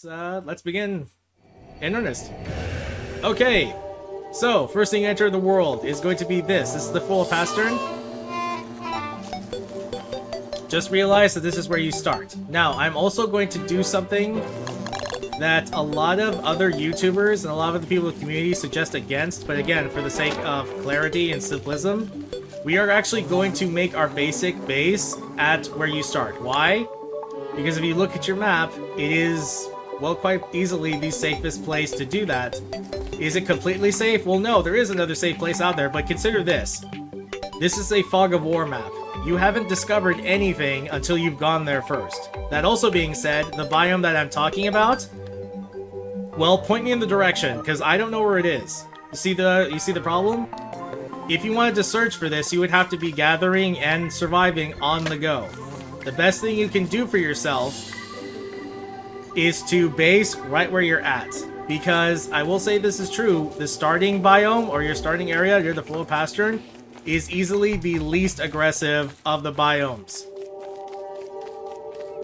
Let's begin in earnest. Okay, so first thing to enter the world is going to be this. This is the full pass turn. Just realize that this is where you start. Now, I'm also going to do something that a lot of other YouTubers and a lot of the people in the community suggest against, but again, for the sake of clarity and simplism, we are actually going to make our basic base at where you start. Why? Because if you look at your map, it is, well, quite easily the safest place to do that. Is it completely safe? Well, no, there is another safe place out there, but consider this. This is a Fog of War map. You haven't discovered anything until you've gone there first. That also being said, the biome that I'm talking about, well, point me in the direction, because I don't know where it is. You see the problem? If you wanted to search for this, you would have to be gathering and surviving on the go. The best thing you can do for yourself is to base right where you're at. Because I will say this is true, the starting biome or your starting area near the flow pastern is easily the least aggressive of the biomes.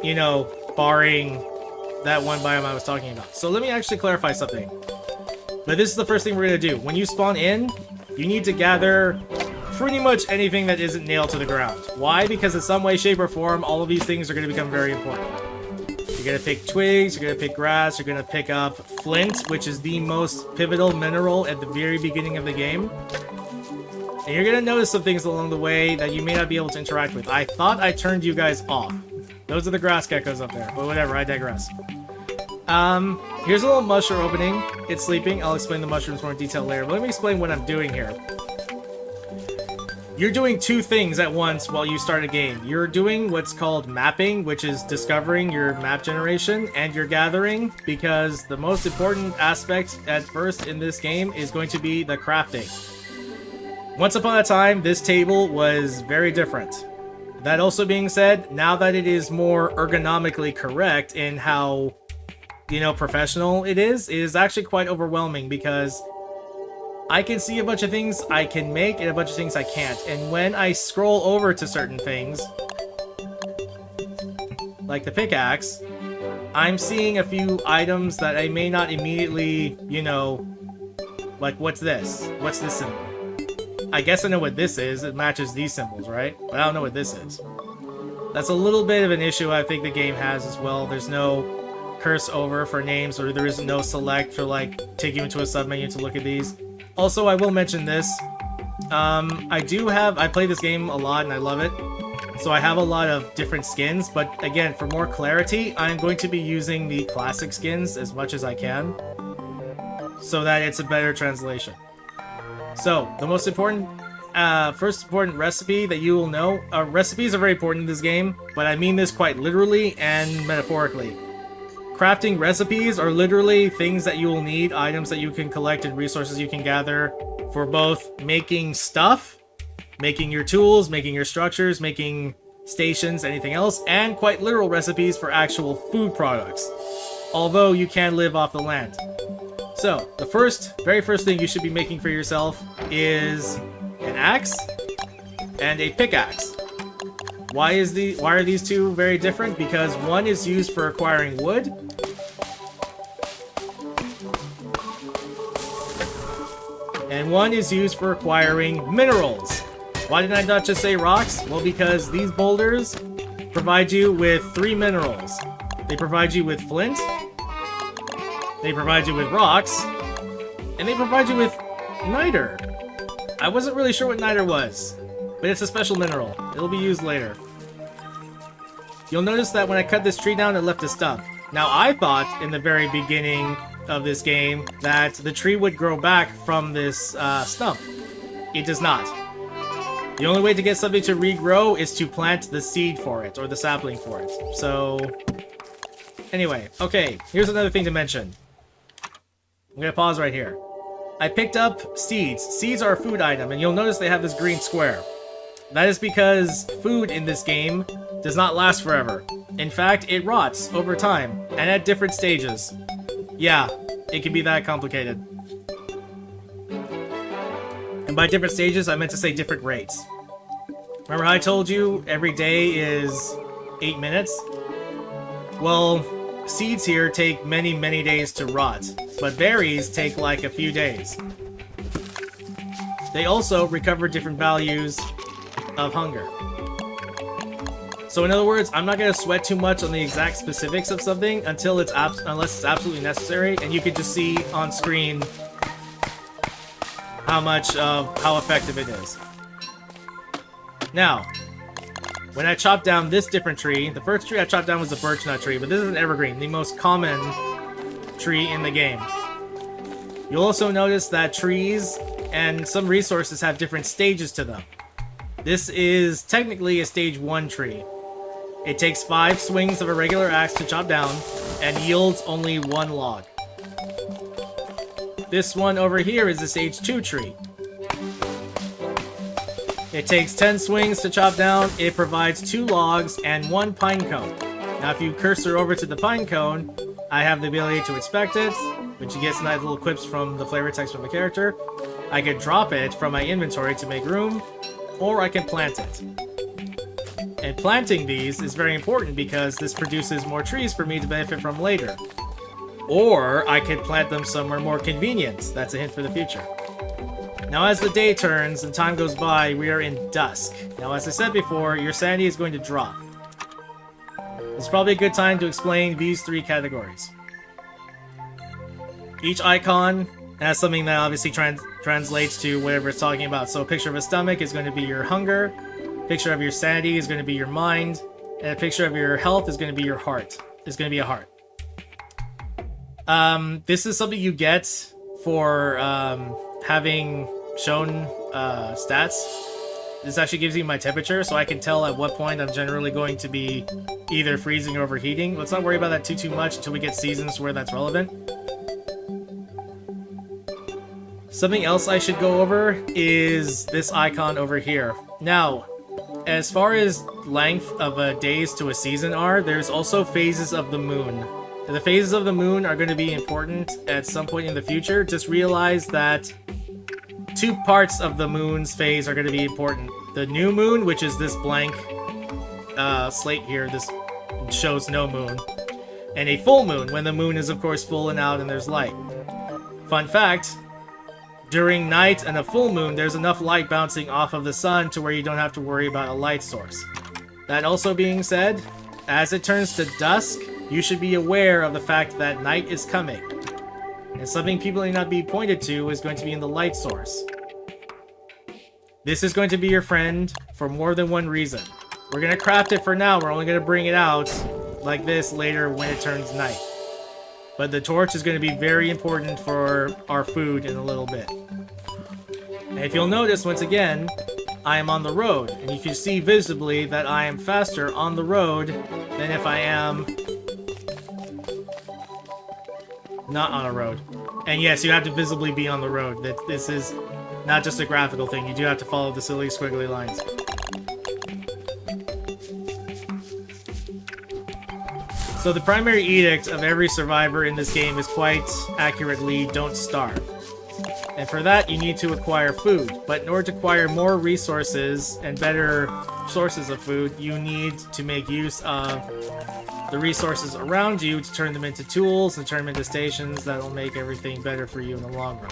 You know, barring that one biome I was talking about. So let me actually clarify something. But this is the first thing we're going to do. When you spawn in, you need to gather pretty much anything that isn't nailed to the ground. Why? Because in some way, shape, or form, all of these things are going to become very important. You're going to pick twigs, you're going to pick grass, you're going to pick up flint, which is the most pivotal mineral at the very beginning of the game. And you're going to notice some things along the way that you may not be able to interact with. I thought I turned you guys off. Those are the grass geckos up there, but whatever, I digress. Here's a little mushroom opening. It's sleeping. I'll explain the mushrooms more in detail later, but let me explain what I'm doing here. You're doing two things at once while you start a game. You're doing what's called mapping, which is discovering your map generation, and you're gathering, because the most important aspect at first in this game is going to be the crafting. Once upon a time, this table was very different. That also being said, now that it is more ergonomically correct in how, you know, professional it is actually quite overwhelming, because I can see a bunch of things I can make and a bunch of things I can't. And when I scroll over to certain things, like the pickaxe, I'm seeing a few items that I may not immediately, you know, like, what's this? What's this symbol? I guess I know what this is. It matches these symbols, right? But I don't know what this is. That's a little bit of an issue I think the game has as well. There's no curse over for names, or there is no select for, like, take you into a submenu to look at these. Also, I will mention this. I play this game a lot and I love it. So I have a lot of different skins, but again, for more clarity, I'm going to be using the classic skins as much as I can, so that it's a better translation. So, the most important, first important recipe that you will know, recipes are very important in this game, but I mean this quite literally and metaphorically. Crafting recipes are literally things that you will need, items that you can collect and resources you can gather for both making stuff, making your tools, making your structures, making stations, anything else, and quite literal recipes for actual food products, although you can live off the land. So, the very first thing you should be making for yourself is an axe and a pickaxe. Why are these two very different? Because one is used for acquiring wood, and one is used for acquiring minerals. Why did I not just say rocks? Well, because these boulders provide you with 3 minerals. They provide you with flint, they provide you with rocks, and they provide you with niter. I wasn't really sure what niter was, but it's a special mineral. It'll be used later. You'll notice that when I cut this tree down, it left a stump. Now, I thought in the very beginning of this game that the tree would grow back from this stump. It does not. The only way to get something to regrow is to plant the seed for it, or the sapling for it. So, anyway, okay, here's another thing to mention. I'm gonna pause right here. I picked up seeds. Seeds are a food item, and you'll notice they have this green square. That is because food in this game does not last forever. In fact, it rots over time, and at different stages. Yeah, it can be that complicated. And by different stages, I meant to say different rates. Remember how I told you every day is 8 minutes? Well, seeds here take many, many days to rot, but berries take like a few days. They also recover different values of hunger. So in other words, I'm not going to sweat too much on the exact specifics of something until unless it's absolutely necessary, and you can just see on screen how effective it is. Now, when I chopped down this different tree, the first tree I chopped down was a birch nut tree, but this is an evergreen, the most common tree in the game. You'll also notice that trees and some resources have different stages to them. This is technically a stage 1 tree. It takes 5 swings of a regular axe to chop down and yields only 1 log. This one over here is a stage 2 tree. It takes 10 swings to chop down. It provides 2 logs and 1 pine cone. Now if you cursor over to the pine cone, I have the ability to inspect it, which you get some nice little quips from the flavor text from the character. I can drop it from my inventory to make room, or I can plant it. And planting these is very important because this produces more trees for me to benefit from later. Or I could plant them somewhere more convenient. That's a hint for the future. Now as the day turns and time goes by, we are in dusk. Now as I said before, your sanity is going to drop. It's probably a good time to explain these 3 categories. Each icon has something that obviously translates to whatever it's talking about. So a picture of a stomach is going to be your hunger, a picture of your sanity is going to be your mind, and a picture of your health is going to be your heart. It's going to be a heart. This is something you get for having shown stats. This actually gives you my temperature, so I can tell at what point I'm generally going to be either freezing or overheating. Let's not worry about that too much until we get seasons where that's relevant. Something else I should go over is this icon over here. Now, as far as length of a days to a season are, there's also phases of the moon. The phases of the moon are going to be important at some point in the future. Just realize that 2 parts of the moon's phase are going to be important. The new moon, which is this blank slate here, this shows no moon. And a full moon, when the moon is of course full and out and there's light. Fun fact, during night and a full moon, there's enough light bouncing off of the sun to where you don't have to worry about a light source. That also being said, as it turns to dusk, you should be aware of the fact that night is coming. And something people may not be pointed to is going to be in the light source. This is going to be your friend for more than one reason. We're going to craft it for now. We're only going to bring it out like this later when it turns night. But the torch is going to be very important for our food in a little bit. And if you'll notice, once again, I am on the road. And you can see visibly that I am faster on the road than if I am not on a road. And yes, you have to visibly be on the road. This is not just a graphical thing. You do have to follow the silly squiggly lines. So the primary edict of every survivor in this game is quite accurately, don't starve. And for that, you need to acquire food. But in order to acquire more resources and better sources of food, you need to make use of the resources around you to turn them into tools and turn them into stations that will make everything better for you in the long run.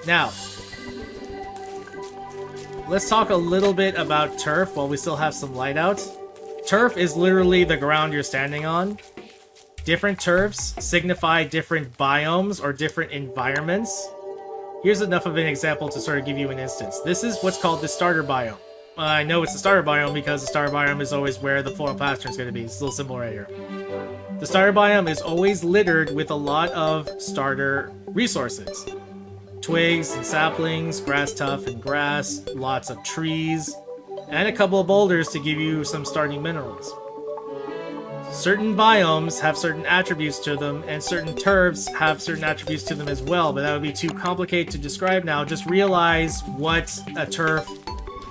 Now, let's talk a little bit about turf while we still have some light out. Turf is literally the ground you're standing on. Different turfs signify different biomes or different environments. Here's enough of an example to sort of give you an instance. This is what's called the starter biome. I know it's the starter biome because the starter biome is always where the floral pasture is going to be. It's a little symbol right here. The starter biome is always littered with a lot of starter resources. Twigs and saplings, grass tuff and grass, lots of trees, and a couple of boulders to give you some starting minerals. Certain biomes have certain attributes to them, and certain turfs have certain attributes to them as well, but that would be too complicated to describe now. Just realize what a turf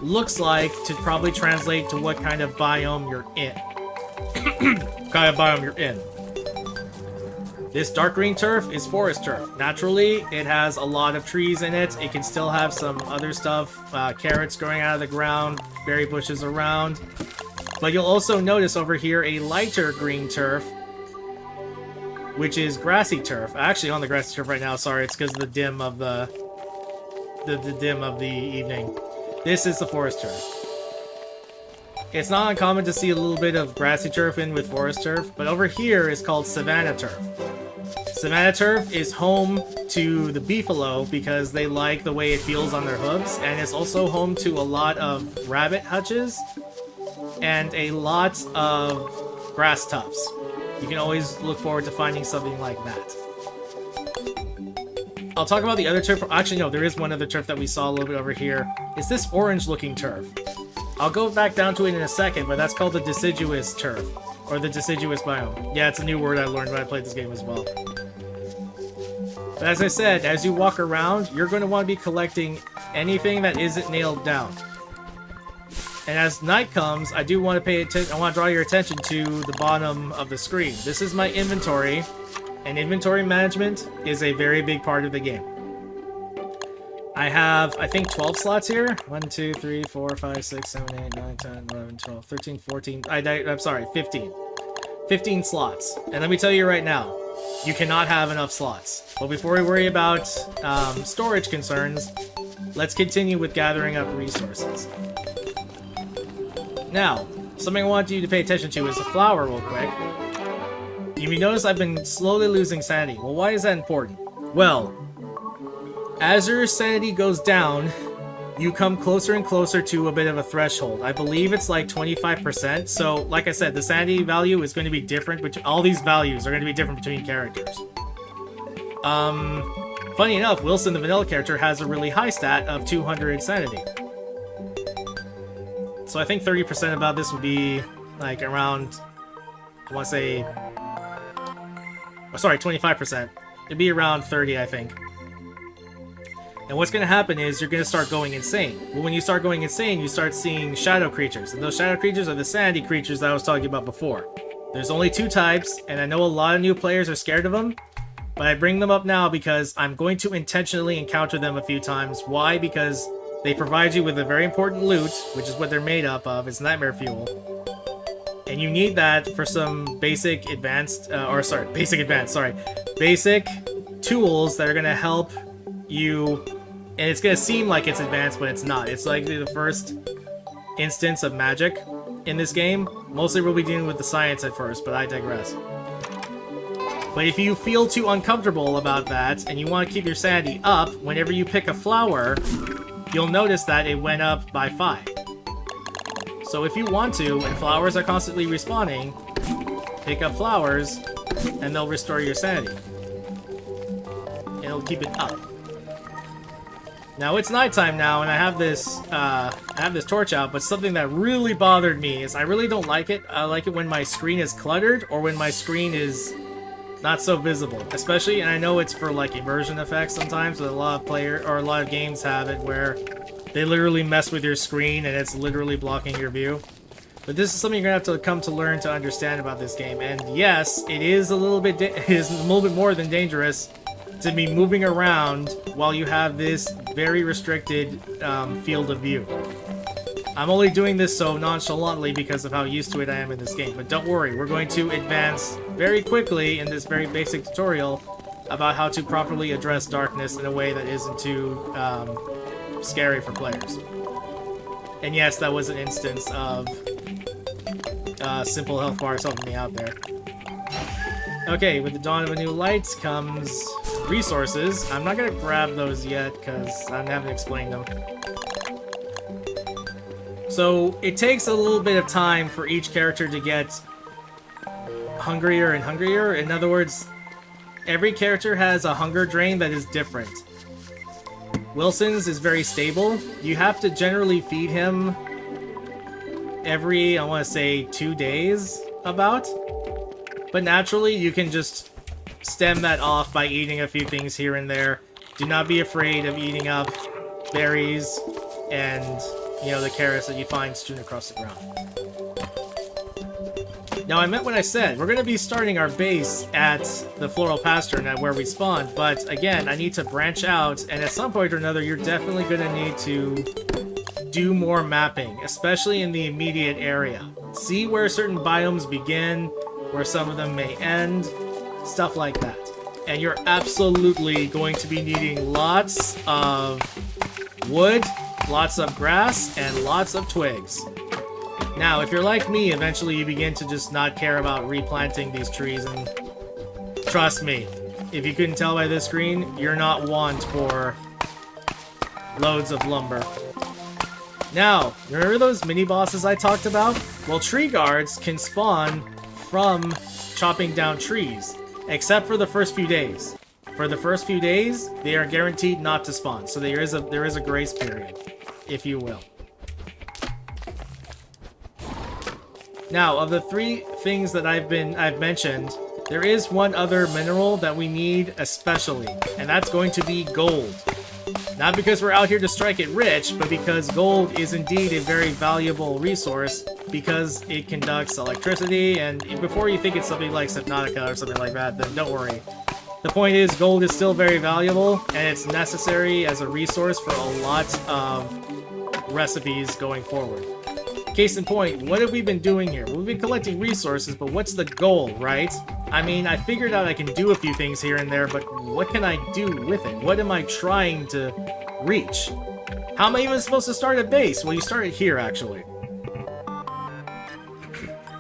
looks like to probably translate to what kind of biome you're in. Kind of biome you're in. This dark green turf is forest turf. Naturally, it has a lot of trees in it. It can still have some other stuff, carrots growing out of the ground, berry bushes around. But you'll also notice over here a lighter green turf which is grassy turf. Actually on the grassy turf right now, sorry, it's because of the dim of the dim of the evening. This is the forest turf. It's not uncommon to see a little bit of grassy turf in with forest turf, but over here is called savanna turf. Savanna turf is home to the beefalo because they like the way it feels on their hooves, and it's also home to a lot of rabbit hutches and a lot of grass tufts. You can always look forward to finding something like that. I'll talk about the other turf. Actually, no, there is one other turf that we saw a little bit over here. It's this orange-looking turf. I'll go back down to it in a second, but that's called the deciduous turf, or the deciduous biome. Yeah, it's a new word I learned when I played this game as well. But as I said, as you walk around, you're going to want to be collecting anything that isn't nailed down. And as night comes, I do want to pay attention. I want to draw your attention to the bottom of the screen. This is my inventory, and inventory management is a very big part of the game. I have, I think, 12 slots here. 1, 2, 3, 4, 5, 6, 7, 8, 9, 10, 11, 12, 13, 14. I'm sorry, 15. 15 slots. And let me tell you right now, you cannot have enough slots. But before we worry about storage concerns, let's continue with gathering up resources. Now, something I want you to pay attention to is the flower real quick. You may notice I've been slowly losing sanity. Well, why is that important? Well, as your sanity goes down, you come closer and closer to a bit of a threshold. I believe it's like 25%. So, like I said, the sanity value is going to be different. All these values are going to be different between characters. Funny enough, Wilson, the vanilla character, has a really high stat of 200 sanity. So I think 30% about this would be like around, I want to say, oh, sorry, 25%. It'd be around 30, I think. And what's going to happen is you're going to start going insane. Well, when you start going insane, you start seeing shadow creatures. And those shadow creatures are the sanity creatures that I was talking about before. There's only 2 types, and I know a lot of new players are scared of them. But I bring them up now because I'm going to intentionally encounter them a few times. Why? Because they provide you with a very important loot, which is what they're made up of. It's nightmare fuel. And you need that for some basic tools that are going to help you. And it's going to seem like it's advanced, but it's not. It's likely the first instance of magic in this game. Mostly we'll be dealing with the science at first, but I digress. But if you feel too uncomfortable about that, and you want to keep your sanity up, whenever you pick a flower, you'll notice that it went up by 5. So if you want to, and flowers are constantly respawning, pick up flowers, and they'll restore your sanity. And it'll keep it up. Now it's nighttime now, and I have this torch out, but something that really bothered me is I really don't like it. I like it when my screen is cluttered, or when my screen is not so visible. Especially, and I know it's for like immersion effects sometimes, but a lot of games have it where they literally mess with your screen and it's literally blocking your view. But this is something you're gonna have to come to learn to understand about this game. And yes, it is a little bit more than dangerous to be moving around while you have this very restricted field of view. I'm only doing this so nonchalantly because of how used to it I am in this game. But don't worry, we're going to advance very quickly in this very basic tutorial about how to properly address darkness in a way that isn't too scary for players. And yes, that was an instance of simple health bars helping me out there. Okay, with the dawn of a new light comes resources. I'm not going to grab those yet because I haven't explained them. So it takes a little bit of time for each character to get hungrier and hungrier. In other words, every character has a hunger drain that is different. Wilson's is very stable. You have to generally feed him every, I want to say, 2 days, about. But naturally, you can just stem that off by eating a few things here and there. Do not be afraid of eating up berries and, you know, the carrots that you find strewn across the ground. Now, I meant what I said. We're going to be starting our base at the floral pasture and at where we spawned, but again, I need to branch out, and at some point or another, you're definitely going to need to do more mapping, especially in the immediate area. See where certain biomes begin, where some of them may end, stuff like that. And you're absolutely going to be needing lots of wood, lots of grass, and lots of twigs. Now, if you're like me, eventually you begin to just not care about replanting these trees, and trust me, if you couldn't tell by this screen, you're not want for loads of lumber. Now, remember those mini-bosses I talked about? Well, tree guards can spawn from chopping down trees, except for the first few days. For the first few days, they are guaranteed not to spawn, so there is a grace period, if you will. Now, of the 3 things that I've mentioned, there is one other mineral that we need especially, and that's going to be gold. Not because we're out here to strike it rich, but because gold is indeed a very valuable resource because it conducts electricity, and before you think it's something like Subnautica or something like that, then don't worry. The point is, gold is still very valuable, and it's necessary as a resource for a lot of recipes going forward. Case in point, what have we been doing here? We've been collecting resources, but what's the goal, right? I mean, I figured out I can do a few things here and there, but what can I do with it? What am I trying to reach? How am I even supposed to start a base? Well, you start it here, actually.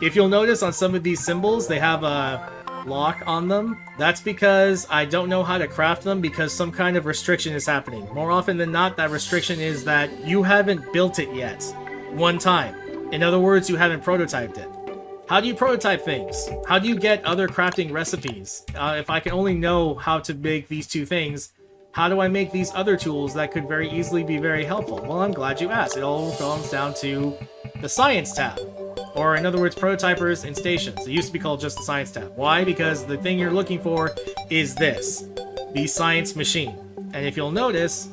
If you'll notice on some of these symbols, they have a lock on them. That's because I don't know how to craft them because some kind of restriction is happening. More often than not, that restriction is that you haven't built it yet. One time. In other words, you haven't prototyped it. How do you prototype things? How do you get other crafting recipes? If I can only know how to make these 2 things, how do I make these other tools that could very easily be very helpful? Well, I'm glad you asked. It all comes down to the Science tab. Or in other words, prototypers and stations. It used to be called just the Science tab. Why? Because the thing you're looking for is this. The Science Machine. And if you'll notice,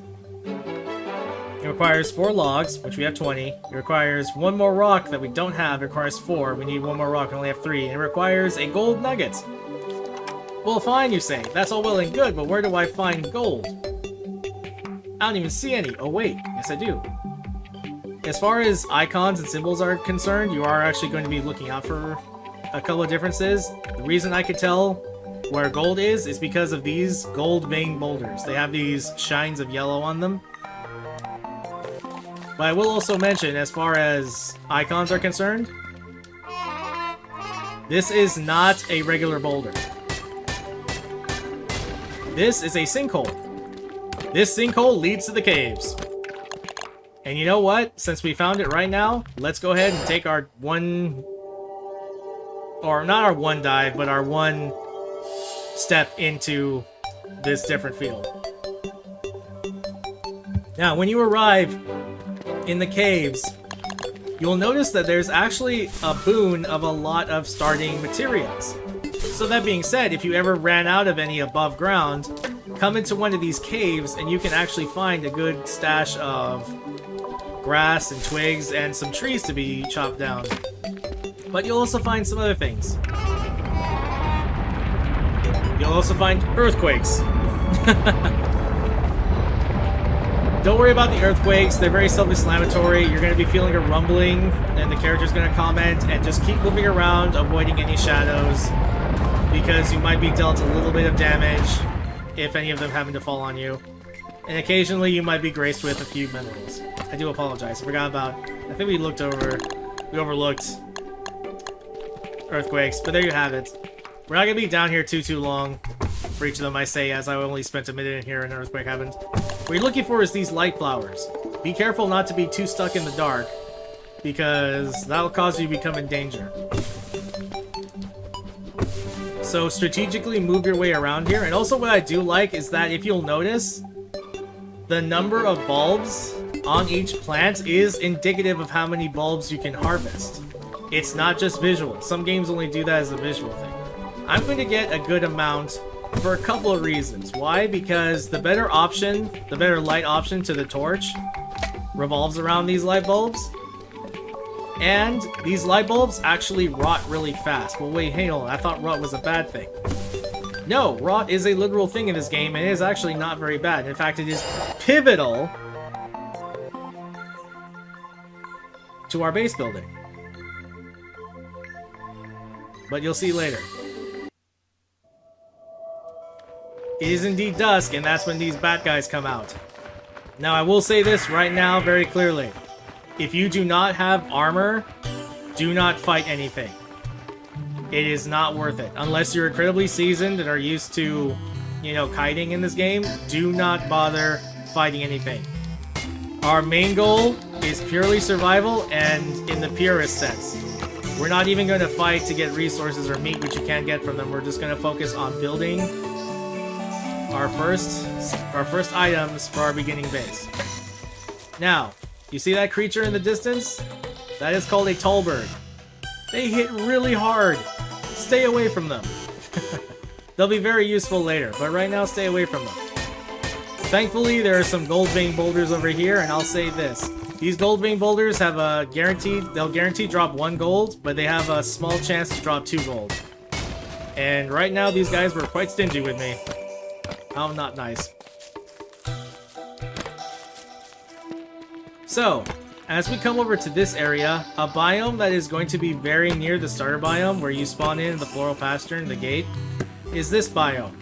it requires 4 logs, which we have 20. It requires 1 more rock that we don't have. It requires 4. We need 1 more rock. We only have 3. And it requires a gold nugget. Well, fine, you say. That's all well and good, but where do I find gold? I don't even see any. Oh, wait. Yes, I do. As far as icons and symbols are concerned, you are actually going to be looking out for a couple of differences. The reason I could tell where gold is because of these gold vein boulders. They have these shines of yellow on them. But I will also mention, as far as icons are concerned, this is not a regular boulder. This is a sinkhole. This sinkhole leads to the caves. And you know what? Since we found it right now, let's go ahead and take our one... Or not our one dive, but our one step into this different field. Now, when you arrive in the caves, you'll notice that there's actually a boon of a lot of starting materials. So that being said, if you ever ran out of any above ground, come into one of these caves and you can actually find a good stash of grass and twigs and some trees to be chopped down. But you'll also find some other things. You'll also find earthquakes. Don't worry about the earthquakes, they're very self-explanatory. You're going to be feeling a rumbling, and the character's going to comment, and just keep moving around, avoiding any shadows, because you might be dealt a little bit of damage if any of them happen to fall on you. And occasionally you might be graced with a few minerals. I do apologize, I forgot about... I think we overlooked earthquakes, but there you have it. We're not going to be down here too long for each of them, I say, as I only spent a minute in here and an earthquake happened. What you're looking for is these light flowers. Be careful not to be too stuck in the dark, because that'll cause you to become in danger. So strategically move your way around here. And also what I do like is that if you'll notice, the number of bulbs on each plant is indicative of how many bulbs you can harvest. It's not just visual. Some games only do that as a visual thing. I'm going to get a good amount for a couple of reasons. Why? Because the better option, the better light option to the torch revolves around these light bulbs. And these light bulbs actually rot really fast. Well, wait, hang on. I thought rot was a bad thing. No, rot is a literal thing in this game, and it is actually not very bad. In fact, it is pivotal to our base building. But you'll see later. It is indeed dusk, and that's when these bat guys come out. Now, I will say this right now very clearly. If you do not have armor, do not fight anything. It is not worth it. Unless you're incredibly seasoned and are used to, you know, kiting in this game, do not bother fighting anything. Our main goal is purely survival, and in the purest sense. We're not even going to fight to get resources or meat, which you can't get from them. We're just going to focus on building our first items for our beginning base. Now, you see that creature in the distance? That is called a tall bird. They hit really hard. Stay away from them. They'll be very useful later, but right now stay away from them. Thankfully, there are some gold vein boulders over here, and I'll say this. These gold vein boulders have a they'll guarantee drop 1 gold, but they have a small chance to drop 2 gold. And right now, these guys were quite stingy with me. How not nice. So, as we come over to this area, a biome that is going to be very near the starter biome, where you spawn in the floral pasture and the gate, is this biome.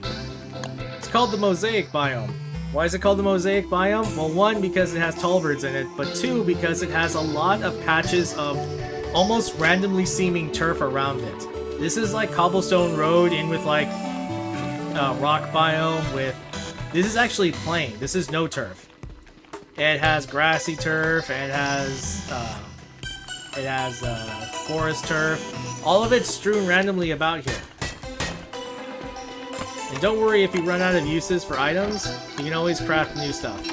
It's called the Mosaic biome. Why is it called the Mosaic biome? Well, 1, because it has tall birds in it, but 2, because it has a lot of patches of almost randomly seeming turf around it. This is like cobblestone road in with like rock biome with... This is actually plain. This is no turf. It has grassy turf, it has forest turf. All of it's strewn randomly about here. And don't worry if you run out of uses for items, you can always craft new stuff.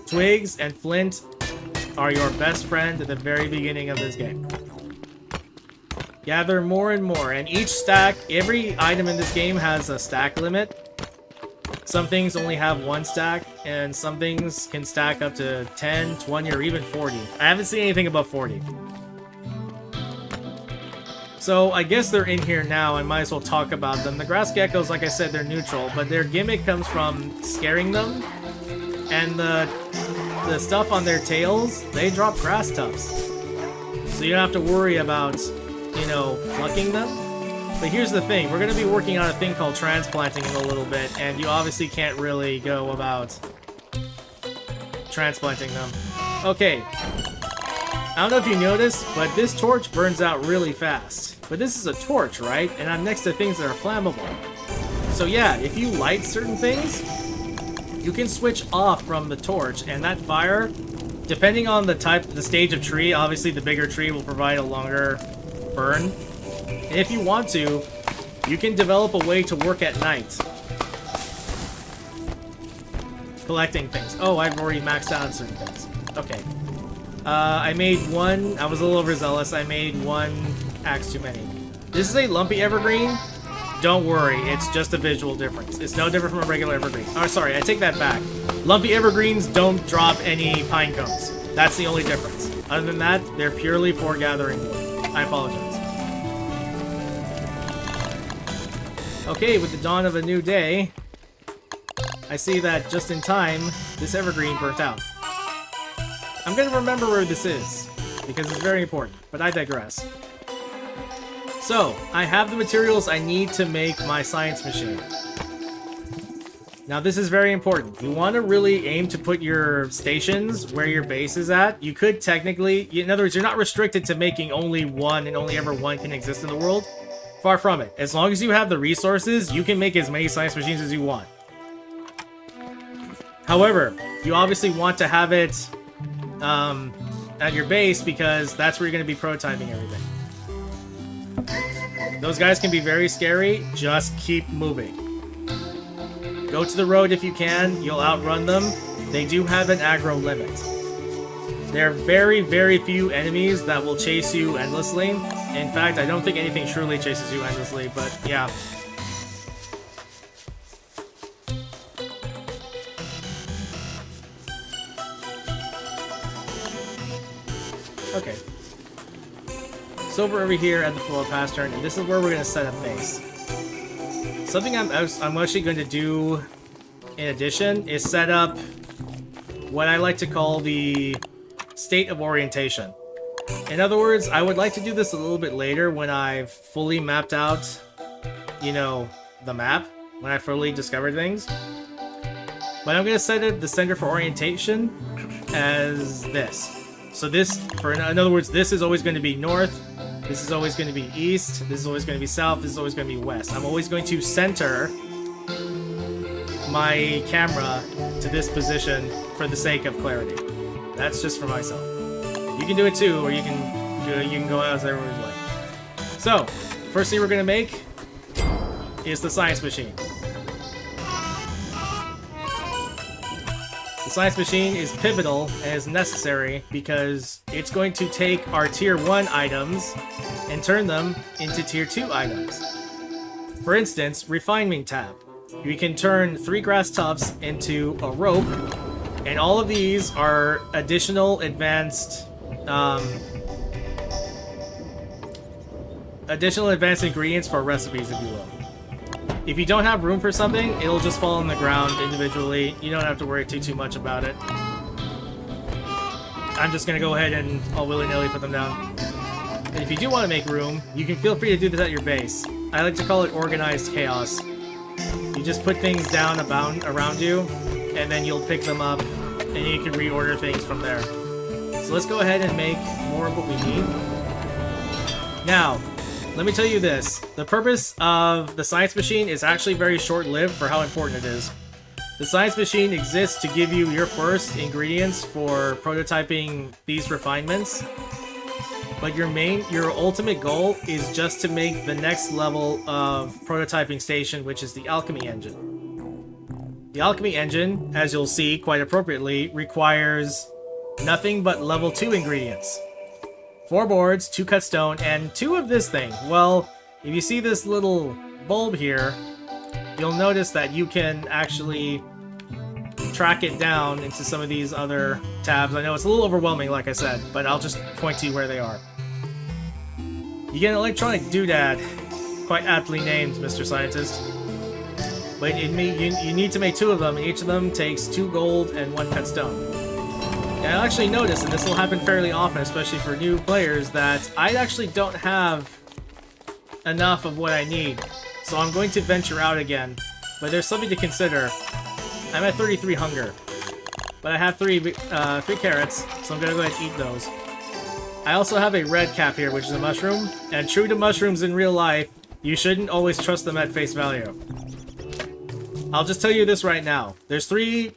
Twigs and flint are your best friend at the very beginning of this game. Gather more and more, and each stack, every item in this game has a stack limit. Some things only have 1 stack, and some things can stack up to 10, 20, or even 40. I haven't seen anything above 40. So, I guess they're in here now, I might as well talk about them. The grass geckos, like I said, they're neutral, but their gimmick comes from scaring them. And the stuff on their tails, they drop grass tufts. So you don't have to worry about, you know, plucking them. But here's the thing, we're going to be working on a thing called transplanting in a little bit, and you obviously can't really go about transplanting them. Okay. I don't know if you noticed, but this torch burns out really fast. But this is a torch, right? And I'm next to things that are flammable. So yeah, if you light certain things, you can switch off from the torch, and that fire, depending on the stage of tree, obviously the bigger tree will provide a longer burn. And if you want to, you can develop a way to work at night. Collecting things. Oh, I've already maxed out on certain things. Okay. I made 1, I was a little overzealous, I made 1 axe too many. This is a lumpy evergreen. Don't worry, it's just a visual difference. It's no different from a regular evergreen. Oh, sorry, I take that back. Lumpy evergreens don't drop any pine cones. That's the only difference. Other than that, they're purely for gathering wood. I apologize. Okay, with the dawn of a new day, I see that just in time, this evergreen burnt out. I'm gonna remember where this is, because it's very important, but I digress. So, I have the materials I need to make my science machine. Now this is very important. You want to really aim to put your stations where your base is at. You could technically, in other words, you're not restricted to making only 1 and only ever 1 can exist in the world. Far from it. As long as you have the resources, you can make as many science machines as you want. However, you obviously want to have it at your base because that's where you're going to be prototyping everything. Those guys can be very scary. Just keep moving. Go to the road if you can. You'll outrun them. They do have an aggro limit. There are very, very few enemies that will chase you endlessly. In fact, I don't think anything truly chases you endlessly, but yeah. Okay. So we're over here at the floor pasture, and this is where we're going to set up base. Something I'm actually going to do in addition is set up what I like to call the state of orientation. In other words, I would like to do this a little bit later when I've fully mapped out, you know, the map. when I fully discovered things. But I'm going to set it the center for orientation as this. So this, in other words, this is always going to be north, this is always going to be east, this is always going to be south, this is always going to be west. I'm always going to center my camera to this position for the sake of clarity. That's just for myself. You can do it too, or you can go as everyone's like. So, first thing we're going to make is the science machine. The science machine is pivotal and is necessary because it's going to take our tier 1 items and turn them into tier 2 items. For instance, refinement tab. You can turn 3 grass tufts into a rope, and all of these are additional advanced ingredients for recipes, if you will. If you don't have room for something, it'll just fall on the ground individually. You don't have to worry too much about it. I'm just gonna go ahead and I'll willy-nilly put them down. And if you do want to make room, you can feel free to do this at your base. I like to call it organized chaos. You just put things down around you, and then you'll pick them up, and you can reorder things from there. So let's go ahead and make more of what we need. Now, let me tell you this. The purpose of the science machine is actually very short-lived for how important it is. The science machine exists to give you your first ingredients for prototyping these refinements. But your ultimate goal is just to make the next level of prototyping station, which is the alchemy engine. The alchemy engine, as you'll see quite appropriately, requires nothing but level 2 ingredients. 4 boards, 2 cut stone, and 2 of this thing. Well, if you see this little bulb here, you'll notice that you can actually track it down into some of these other tabs. I know it's a little overwhelming, like I said, but I'll just point to you where they are. You get an electronic doodad, quite aptly named, Mr. Scientist. But you need to make 2 of them, and each of them takes 2 gold and 1 cut stone. And I actually noticed, and this will happen fairly often, especially for new players, that I actually don't have enough of what I need. So I'm going to venture out again. But there's something to consider. I'm at 33 hunger. But I have 3 carrots, so I'm going to go ahead and eat those. I also have a red cap here, which is a mushroom. And true to mushrooms in real life, you shouldn't always trust them at face value. I'll just tell you this right now. There's 3...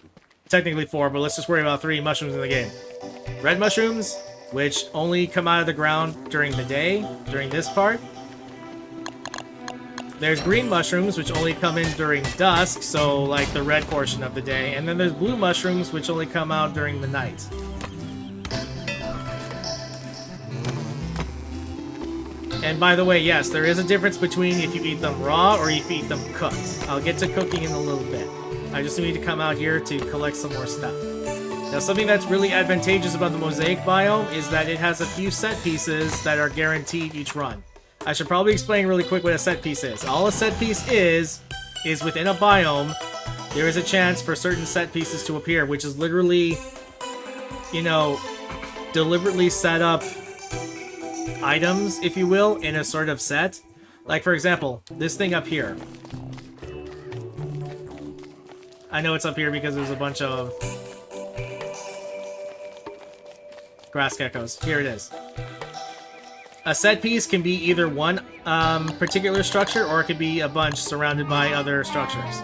technically 4, but let's just worry about 3 mushrooms in the game. Red mushrooms, which only come out of the ground during the day, during this part. There's green mushrooms, which only come in during dusk, so like the red portion of the day. And then there's blue mushrooms, which only come out during the night. And by the way, yes, there is a difference between if you eat them raw or if you eat them cooked. I'll get to cooking in a little bit. I just need to come out here to collect some more stuff. Now, something that's really advantageous about the Mosaic biome is that it has a few set pieces that are guaranteed each run. I should probably explain really quick what a set piece is. All a set piece is within a biome, there is a chance for certain set pieces to appear, which is literally, you know, deliberately set up items, if you will, in a sort of set. Like, for example, this thing up here. I know it's up here because there's a bunch of grass geckos. Here it is. A set piece can be either one particular structure, or it could be a bunch surrounded by other structures.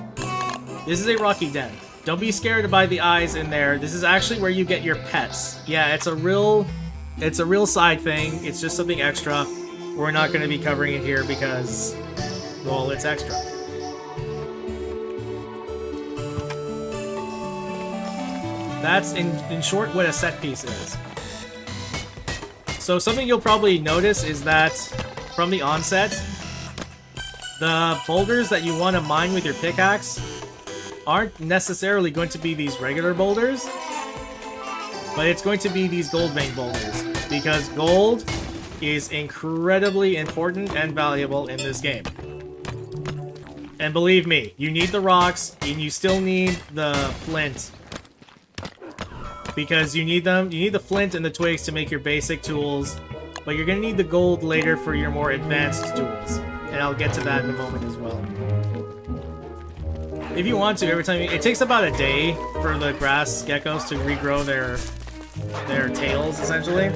This is a rocky den. Don't be scared by the eyes in there. This is actually where you get your pets. Yeah, it's a real side thing. It's just something extra. We're not going to be covering it here because, well, it's extra. That's, in short, what a set piece is. So something you'll probably notice is that, from the onset, the boulders that you want to mine with your pickaxe aren't necessarily going to be these regular boulders, but it's going to be these gold vein boulders, because gold is incredibly important and valuable in this game. And believe me, you need the rocks, and you still need the flint. Because you need them. You need the flint and the twigs to make your basic tools, but you're going to need the gold later for your more advanced tools. And I'll get to that in a moment as well. If you want to, every time it takes about a day for the grass geckos to regrow their tails, essentially.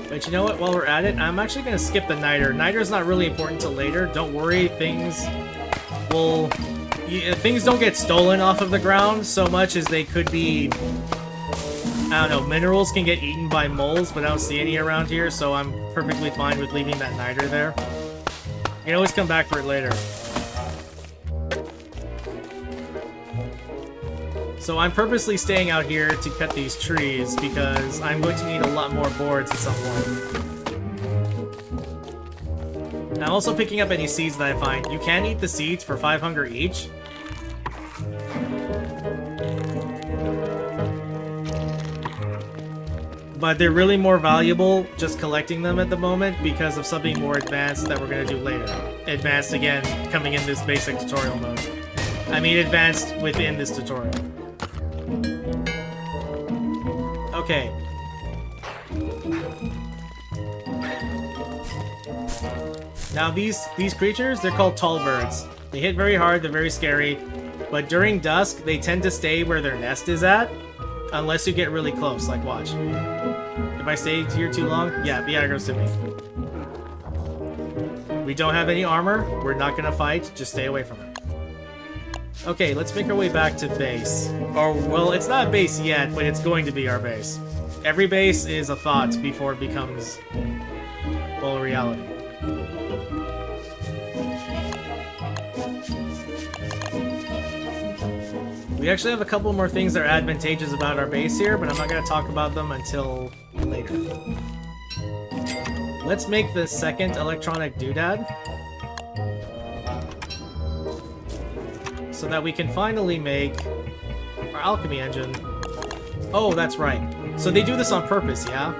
But you know what? While we're at it, I'm actually going to skip the niter. Niter's not really important till later. Don't worry, things don't get stolen off of the ground so much as they could be. I don't know, minerals can get eaten by moles, but I don't see any around here, so I'm perfectly fine with leaving that niter there. You can always come back for it later. So I'm purposely staying out here to cut these trees because I'm going to need a lot more boards at some point. I'm also picking up any seeds that I find. You can eat the seeds for 5 hunger each. But they're really more valuable just collecting them at the moment because of something more advanced that we're going to do later. Advanced, again, coming in this basic tutorial mode. I mean advanced within this tutorial. Okay. Now these creatures, they're called tall birds. They hit very hard, they're very scary, but during dusk, they tend to stay where their nest is at, unless you get really close, like watch. If I stay here too long, yeah, be aggro to me. We don't have any armor, we're not gonna fight, just stay away from it. Okay, let's make our way back to base. Or, well, it's not base yet, but it's going to be our base. Every base is a thought before it becomes, well, a reality. We actually have a couple more things that are advantageous about our base here, but I'm not going to talk about them until later. Let's make the second electronic doodad, so that we can finally make our alchemy engine. Oh, that's right. So they do this on purpose, yeah?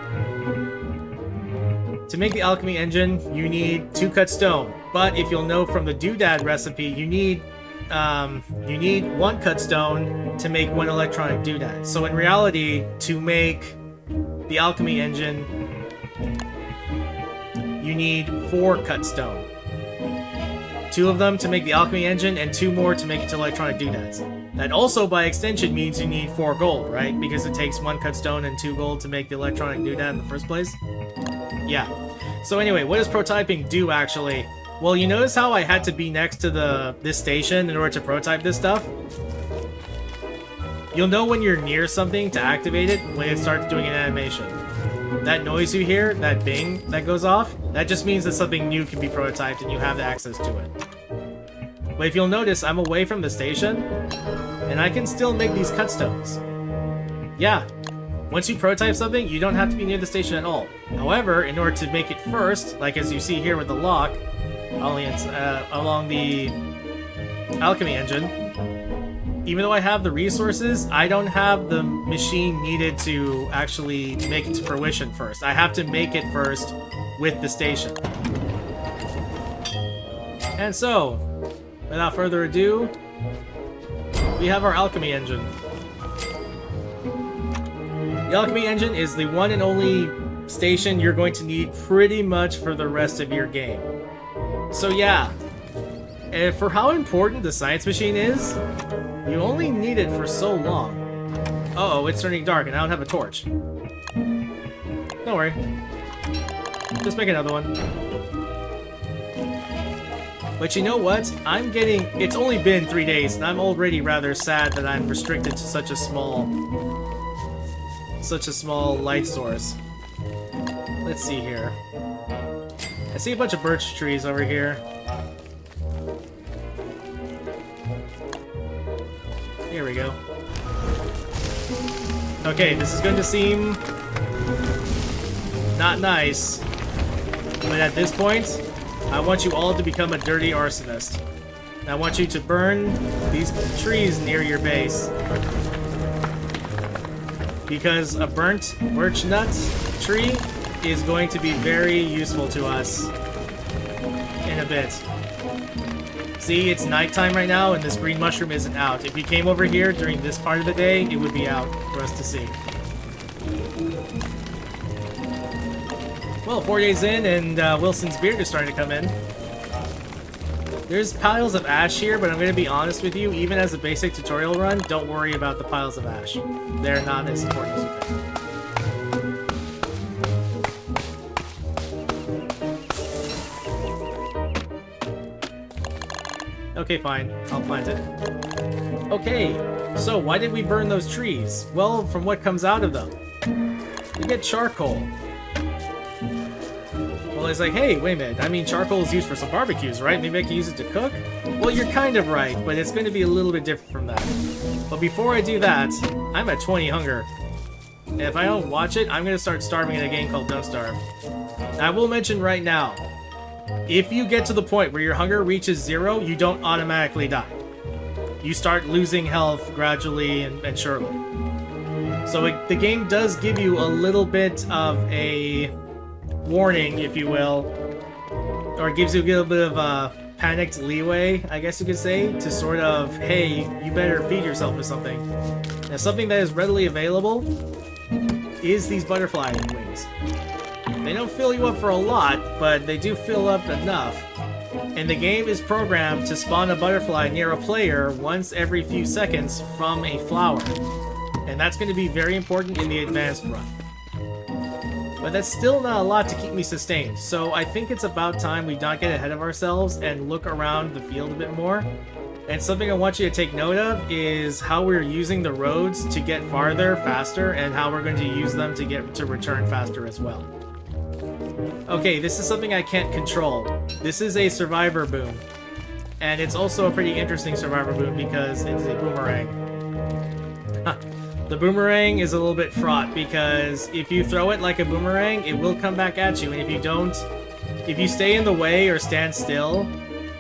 To make the alchemy engine, you need 2 cut stone. But if you'll know from the doodad recipe, you need 1 cut stone to make 1 electronic doodad. So in reality, to make the alchemy engine, you need 4 cut stone. 2 of them to make the alchemy engine, and 2 more to make it to electronic doodads. That also, by extension, means you need 4 gold, right? Because it takes 1 cut stone and 2 gold to make the electronic doodad in the first place. Yeah. So anyway, what does prototyping do, actually? Well, you notice how I had to be next to this station in order to prototype this stuff? You'll know when you're near something to activate it when it starts doing an animation. That noise you hear, that bing that goes off, that just means that something new can be prototyped and you have access to it. But if you'll notice, I'm away from the station, and I can still make these cut stones. Yeah, once you prototype something, you don't have to be near the station at all. However, in order to make it first, like as you see here with the lock, along the alchemy engine, even though I have the resources, I don't have the machine needed to actually make it to fruition first. I have to make it first with the station. And so, without further ado, we have our alchemy engine. The alchemy engine is the one and only station you're going to need pretty much for the rest of your game. So yeah, and for how important the science machine is, you only need it for so long. Uh-oh, it's turning dark and I don't have a torch. Don't worry. Just make another one. But you know what? It's only been 3 days, and I'm already rather sad that I'm restricted to such a small light source. Let's see here. I see a bunch of birch trees over here. Here we go. Okay, this is going to seem not nice, but at this point, I want you all to become a dirty arsonist. I want you to burn these trees near your base. Because a burnt birch nut tree is going to be very useful to us in a bit. See, it's nighttime right now and this green mushroom isn't out. If you came over here during this part of the day, it would be out for us to see. Well, 4 days in and Wilson's beard is starting to come in. There's piles of ash here, but I'm going to be honest with you, even as a basic tutorial run, don't worry about the piles of ash. They're not as important as you think. Okay, fine. I'll plant it. Okay, so why did we burn those trees? Well, from what comes out of them. We get charcoal. Well, it's like, hey, wait a minute. I mean, charcoal is used for some barbecues, right? Maybe I can use it to cook? Well, you're kind of right, but it's going to be a little bit different from that. But before I do that, I'm at 20 hunger. And if I don't watch it, I'm going to start starving in a game called Don't Starve. And I will mention right now, if you get to the point where your hunger reaches 0, you don't automatically die. You start losing health gradually and surely. So the game does give you a little bit of a warning, if you will, or it gives you a little bit of panicked leeway, I guess you could say, to sort of, hey, you better feed yourself with something. Now, something that is readily available is these butterfly wings. They don't fill you up for a lot, but they do fill up enough. And the game is programmed to spawn a butterfly near a player once every few seconds from a flower. And that's going to be very important in the advanced run. But that's still not a lot to keep me sustained, so I think it's about time we not get ahead of ourselves and look around the field a bit more. And something I want you to take note of is how we're using the roads to get farther faster, and how we're going to use them to return faster as well. Okay, this is something I can't control. This is a survivor boom. And it's also a pretty interesting survivor boom because it's a boomerang. The boomerang is a little bit fraught because if you throw it like a boomerang, it will come back at you. And if you don't, if you stay in the way or stand still,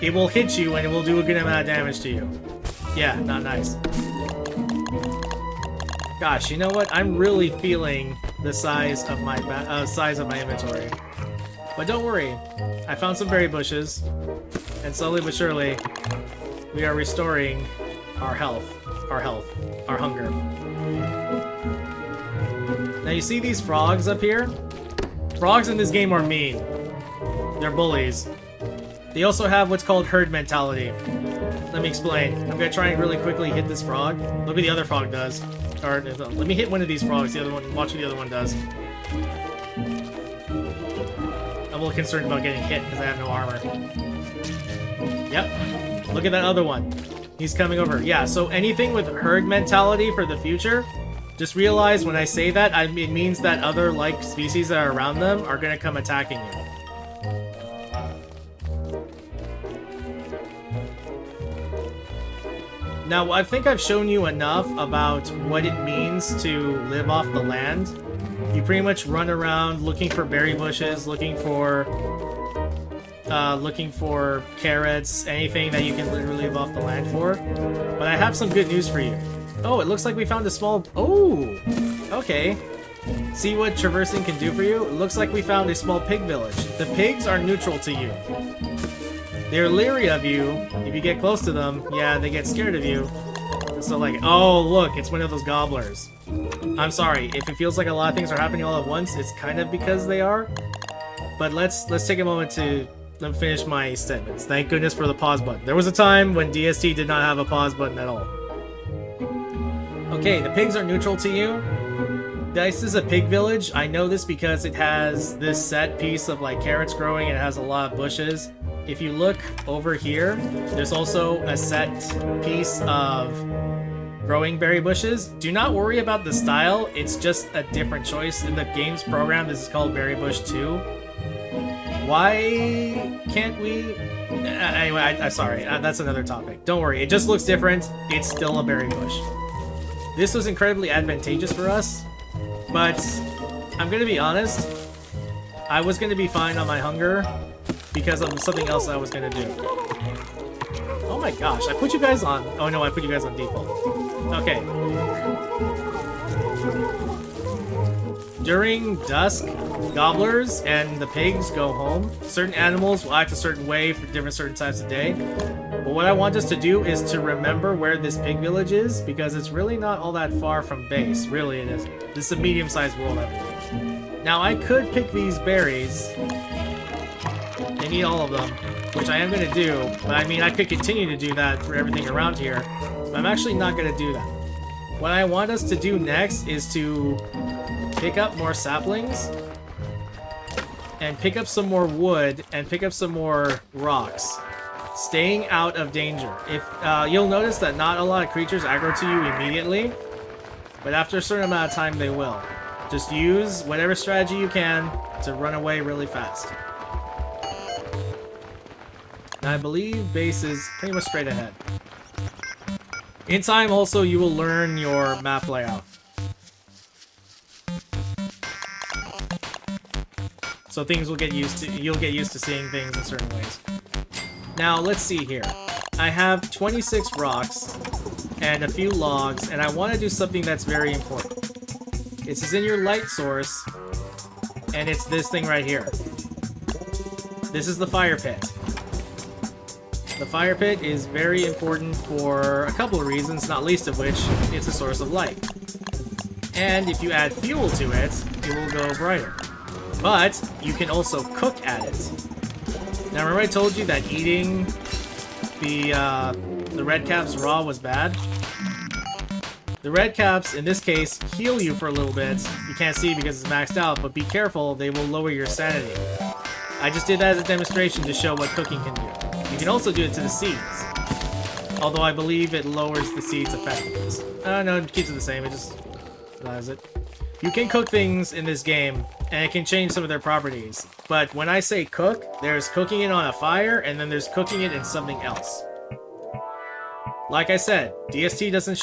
it will hit you and it will do a good amount of damage to you. Yeah, not nice. Gosh, you know what? I'm really feeling the size of my inventory. But don't worry, I found some berry bushes, and slowly but surely, we are restoring our hunger. Now you see these frogs up here? Frogs in this game are mean. They're bullies. They also have what's called herd mentality. Let me explain. I'm gonna try and really quickly hit this frog. Look what the other frog does. Or, let me hit one of these frogs, the other one, watch what the other one does. I'm a little concerned about getting hit because I have no armor. Yep. Look at that other one. He's coming over. Yeah, so anything with herd mentality for the future, just realize when I say that, it means that other like species that are around them are going to come attacking you. Now, I think I've shown you enough about what it means to live off the land. You pretty much run around looking for berry bushes, looking for carrots, anything that you can literally live off the land for. But I have some good news for you. Oh, it looks like we found a small... Oh! Okay. See what traversing can do for you? It looks like we found a small pig village. The pigs are neutral to you. They're leery of you. If you get close to them, yeah, they get scared of you. So like, oh, look, it's one of those gobblers. I'm sorry, if it feels like a lot of things are happening all at once, it's kind of because they are. But let's take a moment to finish my statements. Thank goodness for the pause button. There was a time when DST did not have a pause button at all. Okay, the pigs are neutral to you. This is a pig village. I know this because it has this set piece of like carrots growing and it has a lot of bushes. If you look over here, there's also a set piece of growing berry bushes. Do not worry about the style, it's just a different choice. In the game's program, this is called Berry Bush 2. Why can't we? Anyway, I'm sorry, that's another topic. Don't worry, it just looks different. It's still a berry bush. This was incredibly advantageous for us, but I'm gonna be honest, I was gonna be fine on my hunger because of something else I was gonna do. Oh my gosh, I put you guys on... Oh no, I put you guys on default. Okay. During dusk, gobblers and the pigs go home. Certain animals will act a certain way for certain times of day. But what I want us to do is to remember where this pig village is, because it's really not all that far from base. Really, it isn't. This is a medium-sized world, I believe. Now, I could pick these berries. I need all of them. which I am going to do, but I mean, I could continue to do that for everything around here, but I'm actually not going to do that. What I want us to do next is to pick up more saplings, and pick up some more wood, and pick up some more rocks, staying out of danger. If you'll notice that not a lot of creatures aggro to you immediately, but after a certain amount of time they will. Just use whatever strategy you can to run away really fast. And I believe base is pretty much straight ahead. In time, also, you will learn your map layout. So things will get used to, you'll get used to seeing things in certain ways. Now, let's see here. I have 26 rocks and a few logs, and I want to do something that's very important. This is in your light source, and it's this thing right here. This is the fire pit. The fire pit is very important for a couple of reasons, not least of which it's a source of light. And if you add fuel to it, it will go brighter. But you can also cook at it. Now remember I told you that eating the red caps raw was bad? The red caps, in this case, heal you for a little bit. You can't see because it's maxed out, but be careful, they will lower your sanity. I just did that as a demonstration to show what cooking can do. You can also do it to the seeds. Although I believe it lowers the seeds' effectiveness. No, it keeps it the same, it just allows it. You can cook things in this game, and it can change some of their properties. But when I say cook, there's cooking it on a fire, and then there's cooking it in something else. Like I said, DST doesn't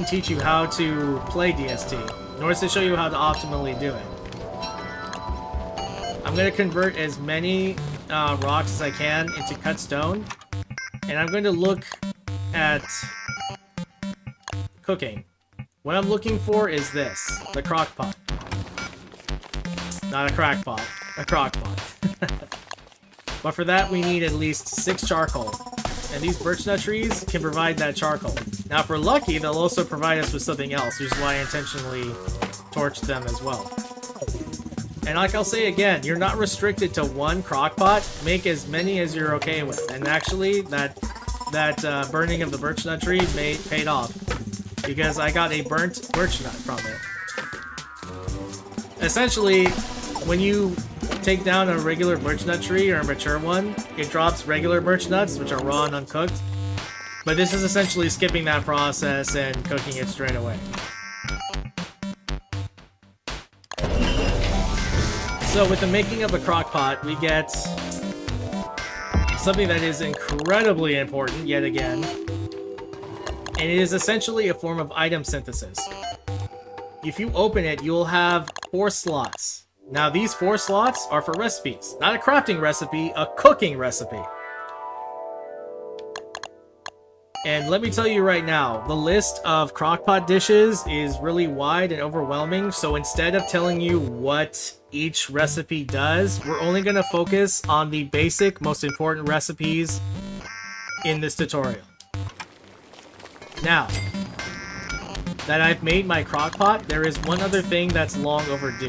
teach you how to play DST, nor does it show you how to optimally do it. I'm going to convert as many rocks as I can into cut stone, and I'm going to look at cooking. What I'm looking for is this, the crock pot. Not a crack pot, a crock pot. But for that we need at least 6 charcoal. And these birch nut trees can provide that charcoal. Now if we're lucky, they'll also provide us with something else, which is why I intentionally torched them as well. And like I'll say again, you're not restricted to one crock pot. Make as many as you're okay with. And actually, that burning of the birch nut tree paid off. Because I got a burnt birch nut from it. Essentially, when you take down a regular birch nut tree or a mature one, it drops regular birch nuts, which are raw and uncooked. But this is essentially skipping that process and cooking it straight away. So with the making of a crock pot, we get something that is incredibly important yet again. And it is essentially a form of item synthesis. If you open it, you'll have 4 slots. Now these 4 slots are for recipes. Not a crafting recipe, a cooking recipe. And let me tell you right now, the list of crockpot dishes is really wide and overwhelming, so instead of telling you what each recipe does, we're only going to focus on the basic, most important recipes in this tutorial. Now, that I've made my crockpot, there is one other thing that's long overdue.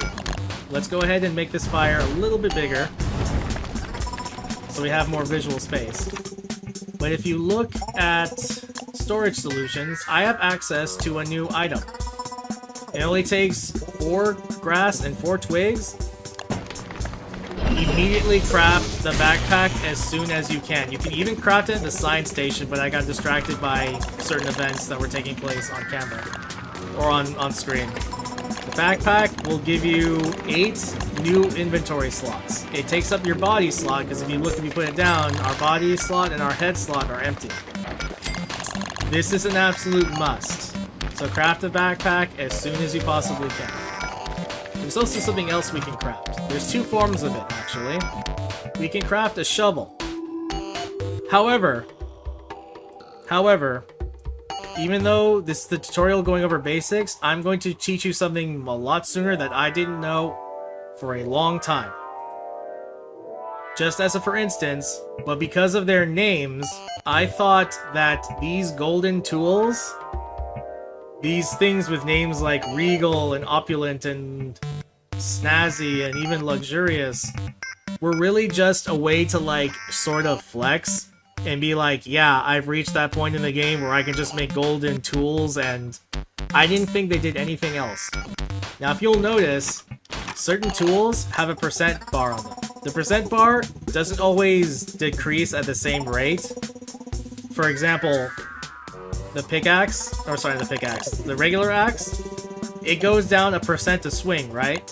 Let's go ahead and make this fire a little bit bigger, so we have more visual space. But if you look at storage solutions, I have access to a new item. It only takes 4 grass and 4 twigs. Immediately craft the backpack as soon as you can. You can even craft it at the science station, but I got distracted by certain events that were taking place on camera or on screen. The backpack will give you 8 new inventory slots. It takes up your body slot, because if you put it down, our body slot and our head slot are empty. This is an absolute must. So craft a backpack as soon as you possibly can. There's also something else we can craft. There's 2 forms of it, actually. We can craft a shovel. However, even though this is the tutorial going over basics, I'm going to teach you something a lot sooner that I didn't know for a long time. Just as a for instance, but because of their names, I thought that these golden tools, these things with names like regal and opulent and snazzy and even luxurious, were really just a way to, like, sort of flex and be like, yeah, I've reached that point in the game where I can just make golden tools, and I didn't think they did anything else. Now, if you'll notice, certain tools have a percent bar on them. The percent bar doesn't always decrease at the same rate. For example, the pickaxe, or sorry, the regular axe, it goes down a percent a swing, right?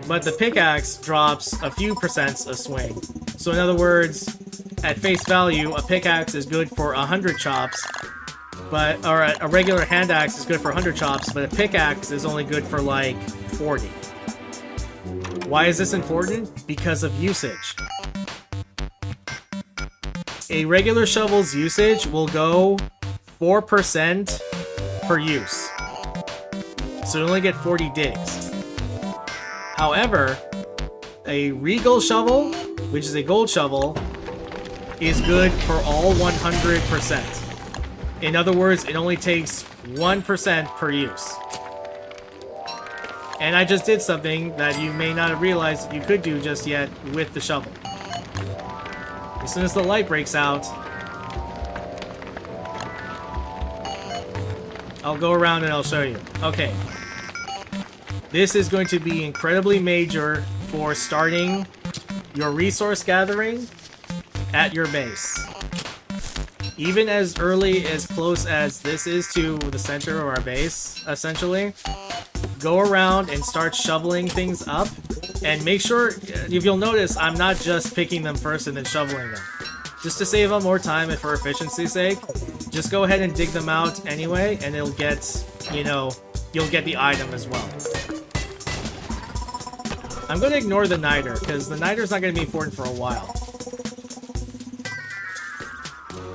But the pickaxe drops a few percents a swing. So in other words, at face value, a pickaxe is good for 100 chops, or a regular hand axe is good for 100 chops, but a pickaxe is only good for like 40. Why is this important? Because of usage. A regular shovel's usage will go 4% per use. So you only get 40 digs. However, a regal shovel, which is a gold shovel, is good for all 100%. In other words, it only takes 1% per use. And I just did something that you may not have realized you could do just yet with the shovel. As soon as the light breaks out, I'll go around and I'll show you. Okay. This is going to be incredibly major for starting your resource gathering at your base. Even as early as close as this is to the center of our base, essentially, go around and start shoveling things up. And make sure, if you'll notice, I'm not just picking them first and then shoveling them. Just to save on more time and for efficiency's sake, just go ahead and dig them out anyway, and it'll get, you know, you'll get the item as well. I'm going to ignore the niter, because the niter's not going to be important for a while.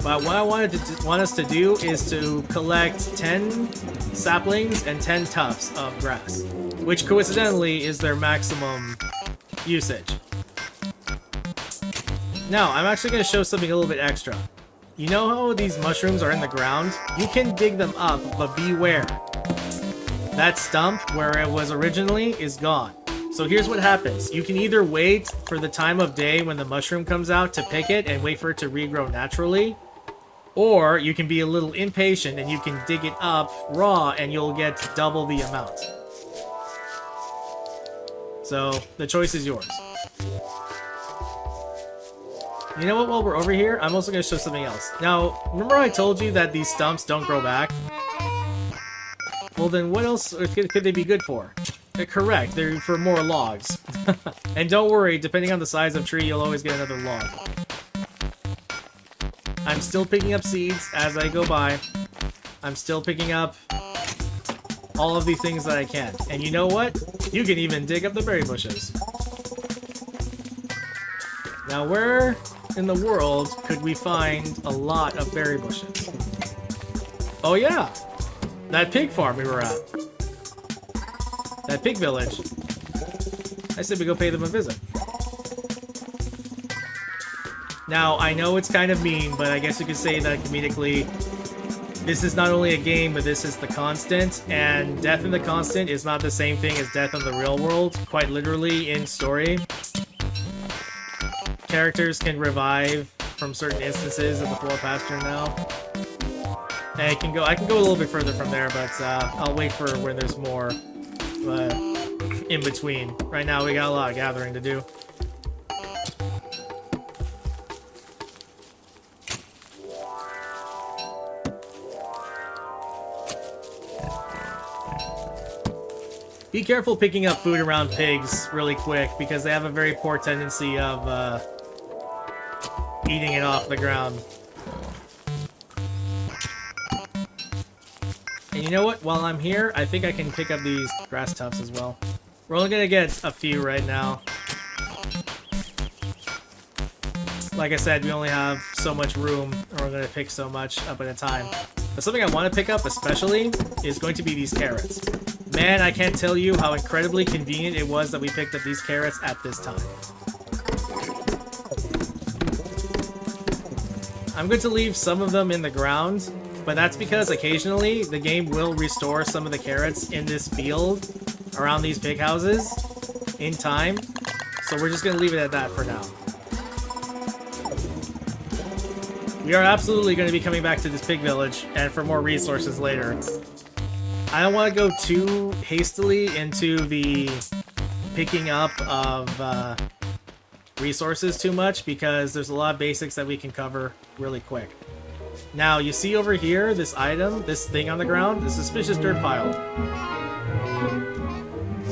But what I want us to do is to collect 10 saplings and 10 tufts of grass, which coincidentally is their maximum usage. Now, I'm actually going to show something a little bit extra. You know how these mushrooms are in the ground? You can dig them up, but beware. That stump, where it was originally, is gone. So here's what happens. You can either wait for the time of day when the mushroom comes out to pick it and wait for it to regrow naturally, or you can be a little impatient and you can dig it up raw and you'll get double the amount. So the choice is yours. You know what, while we're over here, I'm also going to show something else. Now, remember I told you that these stumps don't grow back? Well then what else could they be good for? Correct, they're for more logs. And don't worry, depending on the size of tree, you'll always get another log. I'm still picking up seeds as I go by. I'm still picking up all of the things that I can. And you know what? You can even dig up the berry bushes. Now where in the world could we find a lot of berry bushes? Oh yeah! That pig farm we were at. That pig village. I said we go pay them a visit. Now, I know it's kind of mean, but I guess you could say that comedically, this is not only a game, but this is the constant, and death in the constant is not the same thing as death in the real world, quite literally in story. Characters can revive from certain instances of the floor pasture now. And I can go a little bit further from there, but I'll wait for when there's more in between. Right now we got a lot of gathering to do. Be careful picking up food around pigs really quick, because they have a very poor tendency of eating it off the ground. And you know what? While I'm here, I think I can pick up these grass tufts as well. We're only gonna get a few right now. Like I said, we only have so much room, and we're gonna pick so much up at a time. But something I want to pick up especially is going to be these carrots. Man, I can't tell you how incredibly convenient it was that we picked up these carrots at this time. I'm going to leave some of them in the ground, but that's because occasionally the game will restore some of the carrots in this field around these pig houses in time. So we're just going to leave it at that for now. We are absolutely going to be coming back to this pig village and for more resources later. I don't want to go too hastily into the picking up of resources too much because there's a lot of basics that we can cover really quick. Now, you see over here, this item, this thing on the ground, the suspicious dirt pile.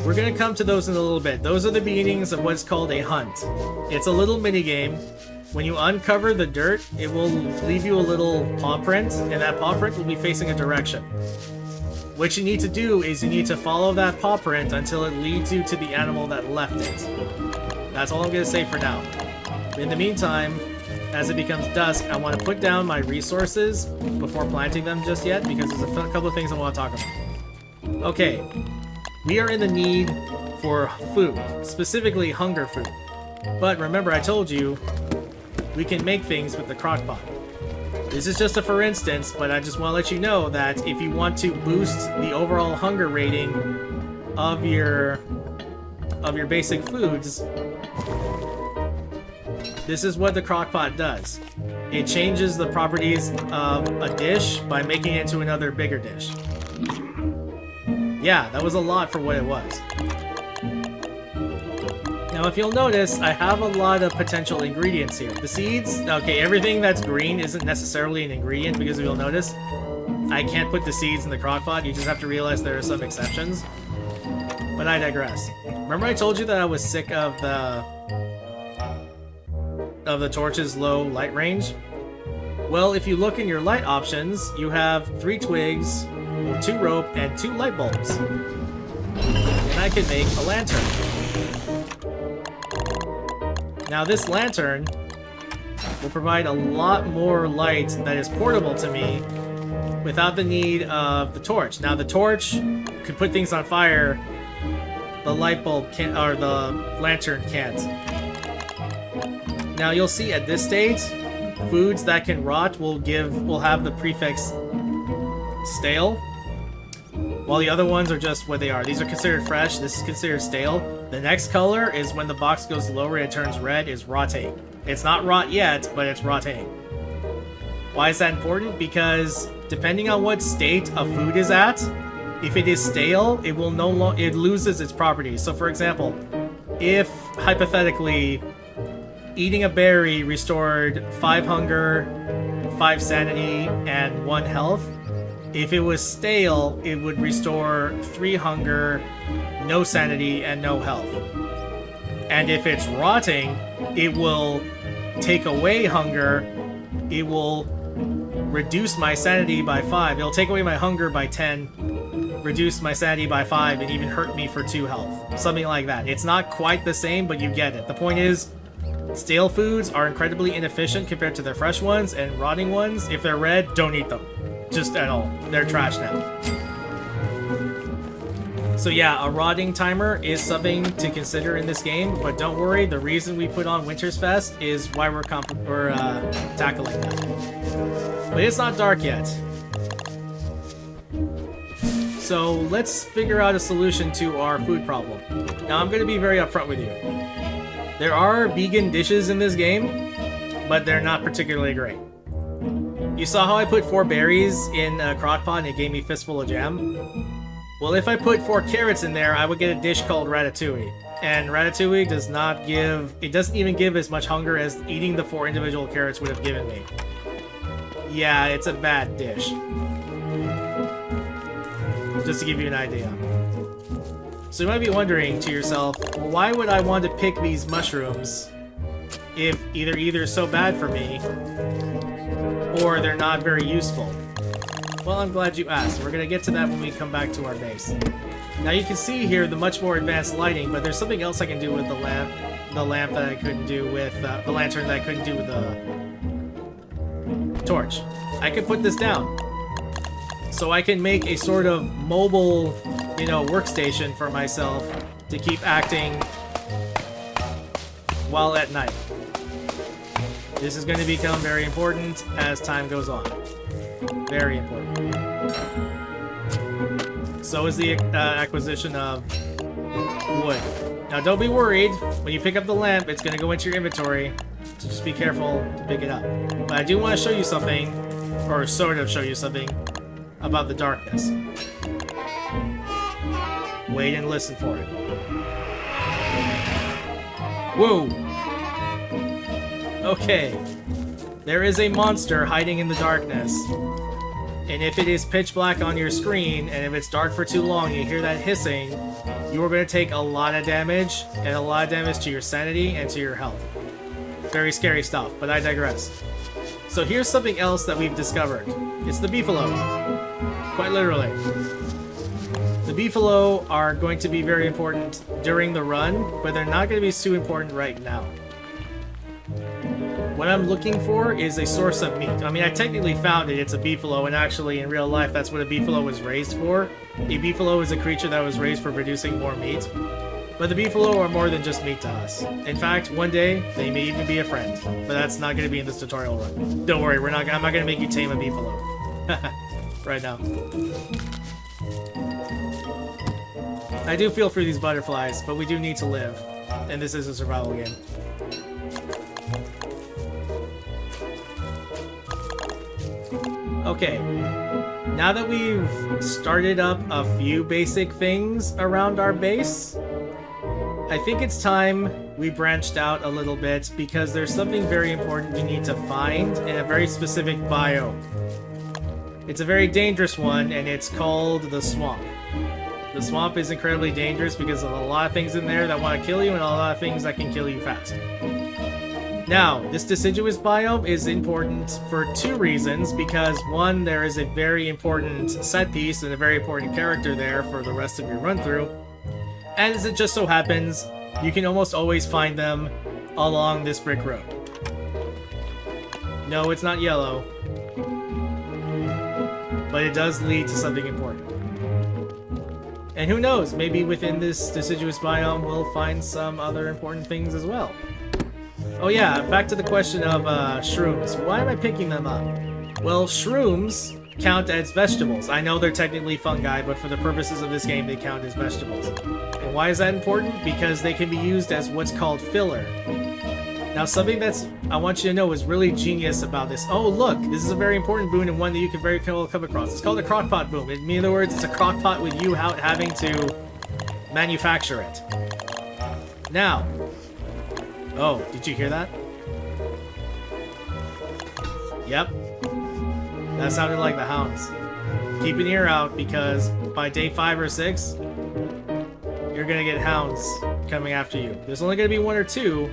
We're going to come to those in a little bit. Those are the beginnings of what's called a hunt. It's a little mini game. When you uncover the dirt, it will leave you a little paw print, and that paw print will be facing a direction. What you need to do is you need to follow that paw print until it leads you to the animal that left it. That's all I'm going to say for now. In the meantime, as it becomes dusk, I want to put down my resources before planting them just yet, because there's a couple of things I want to talk about. Okay, we are in the need for food, specifically hunger food. But remember, I told you, we can make things with the crockpot. This is just a for instance, but I just want to let you know that if you want to boost the overall hunger rating of your basic foods, this is what the crockpot does. It changes the properties of a dish by making it into another bigger dish. Yeah, that was a lot for what it was. Now, if you'll notice, I have a lot of potential ingredients here. The seeds, okay, everything that's green isn't necessarily an ingredient because if you'll notice, I can't put the seeds in the crockpot. You just have to realize there are some exceptions. But I digress. Remember I told you that I was sick of the torch's low light range? Well, if you look in your light options, you have 3 twigs, 2 rope, and 2 light bulbs. And I can make a lantern. Now this lantern will provide a lot more light that is portable to me without the need of the torch. Now the torch could put things on fire, the light bulb can't, or the lantern can't. Now you'll see at this stage, foods that can rot will have the prefix stale, while the other ones are just what they are. These are considered fresh, this is considered stale. The next color is when the box goes lower and it turns red, is rotting. It's not rot yet, but it's rotting. Why is that important? Because depending on what state a food is at, if it is stale, it will it loses its properties. So for example, if hypothetically eating a berry restored 5 hunger, 5 sanity, and 1 health, if it was stale, it would restore 3 hunger, no sanity, and no health. And if it's rotting, it will take away hunger, it will reduce my sanity by 5, it'll take away my hunger by 10, reduce my sanity by 5, and even hurt me for 2 health. Something like that. It's not quite the same, but you get it. The point is, stale foods are incredibly inefficient compared to their fresh ones, and rotting ones, if they're red, don't eat them. Just at all. They're trash now. So yeah, a rotting timer is something to consider in this game, but don't worry, the reason we put on Winter's Fest is why we're tackling that. But it's not dark yet. So let's figure out a solution to our food problem. Now I'm going to be very upfront with you. There are vegan dishes in this game, but they're not particularly great. You saw how I put 4 berries in a crockpot and it gave me fistful of jam? Well, if I put 4 carrots in there, I would get a dish called ratatouille. And ratatouille does not give... It doesn't even give as much hunger as eating the 4 individual carrots would have given me. Yeah, it's a bad dish. Just to give you an idea. So you might be wondering to yourself, well, why would I want to pick these mushrooms if either so bad for me or they're not very useful? Well, I'm glad you asked. We're going to get to that when we come back to our base. Now you can see here the much more advanced lighting, but there's something else I can do with the lamp that I couldn't do with the lantern that I couldn't do with the torch. I can put this down. So I can make a sort of mobile, workstation for myself to keep acting while at night. This is going to become very important as time goes on. Very important. So is the acquisition of wood. Now don't be worried, when you pick up the lamp, it's gonna go into your inventory, so just be careful to pick it up. But I do want to show you something, or sort of show you something, about the darkness. Wait and listen for it. Whoa! Okay. There is a monster hiding in the darkness. And if it is pitch black on your screen, and if it's dark for too long, you hear that hissing, you are going to take a lot of damage, and a lot of damage to your sanity and to your health. Very scary stuff, but I digress. So here's something else that we've discovered. It's the beefalo. Quite literally. The beefalo are going to be very important during the run, but they're not going to be too important right now. What I'm looking for is a source of meat. I mean, I technically found it. It's a beefalo, and actually, in real life, that's what a beefalo was raised for. A beefalo is a creature that was raised for producing more meat. But the beefalo are more than just meat to us. In fact, one day, they may even be a friend. But that's not going to be in this tutorial run. Don't worry, I'm not going to make you tame a beefalo. Right now. I do feel for these butterflies, but we do need to live. And this is a survival game. Okay, now that we've started up a few basic things around our base, I think it's time we branched out a little bit because there's something very important we need to find in a very specific biome. It's a very dangerous one, and it's called the swamp. The swamp is incredibly dangerous because there's a lot of things in there that want to kill you and a lot of things that can kill you fast. Now, this deciduous biome is important for two reasons, because one, there is a very important set piece and a very important character there for the rest of your run-through, and as it just so happens, you can almost always find them along this brick road. No, it's not yellow, but it does lead to something important. And who knows, maybe within this deciduous biome we'll find some other important things as well. Oh yeah, back to the question of shrooms. Why am I picking them up? Well, shrooms count as vegetables. I know they're technically fungi, but for the purposes of this game, they count as vegetables. And why is that important? Because they can be used as what's called filler. Now, something that's I want you to know is really genius about this. Oh, look, this is a very important boon and one that you can very well come across. It's called a crockpot boon. In other words, it's a crockpot with you having to manufacture it. Now, oh, did you hear that? Yep. That sounded like the hounds. Keep an ear out because by day 5 or 6, you're gonna get hounds coming after you. There's only gonna be 1 or 2.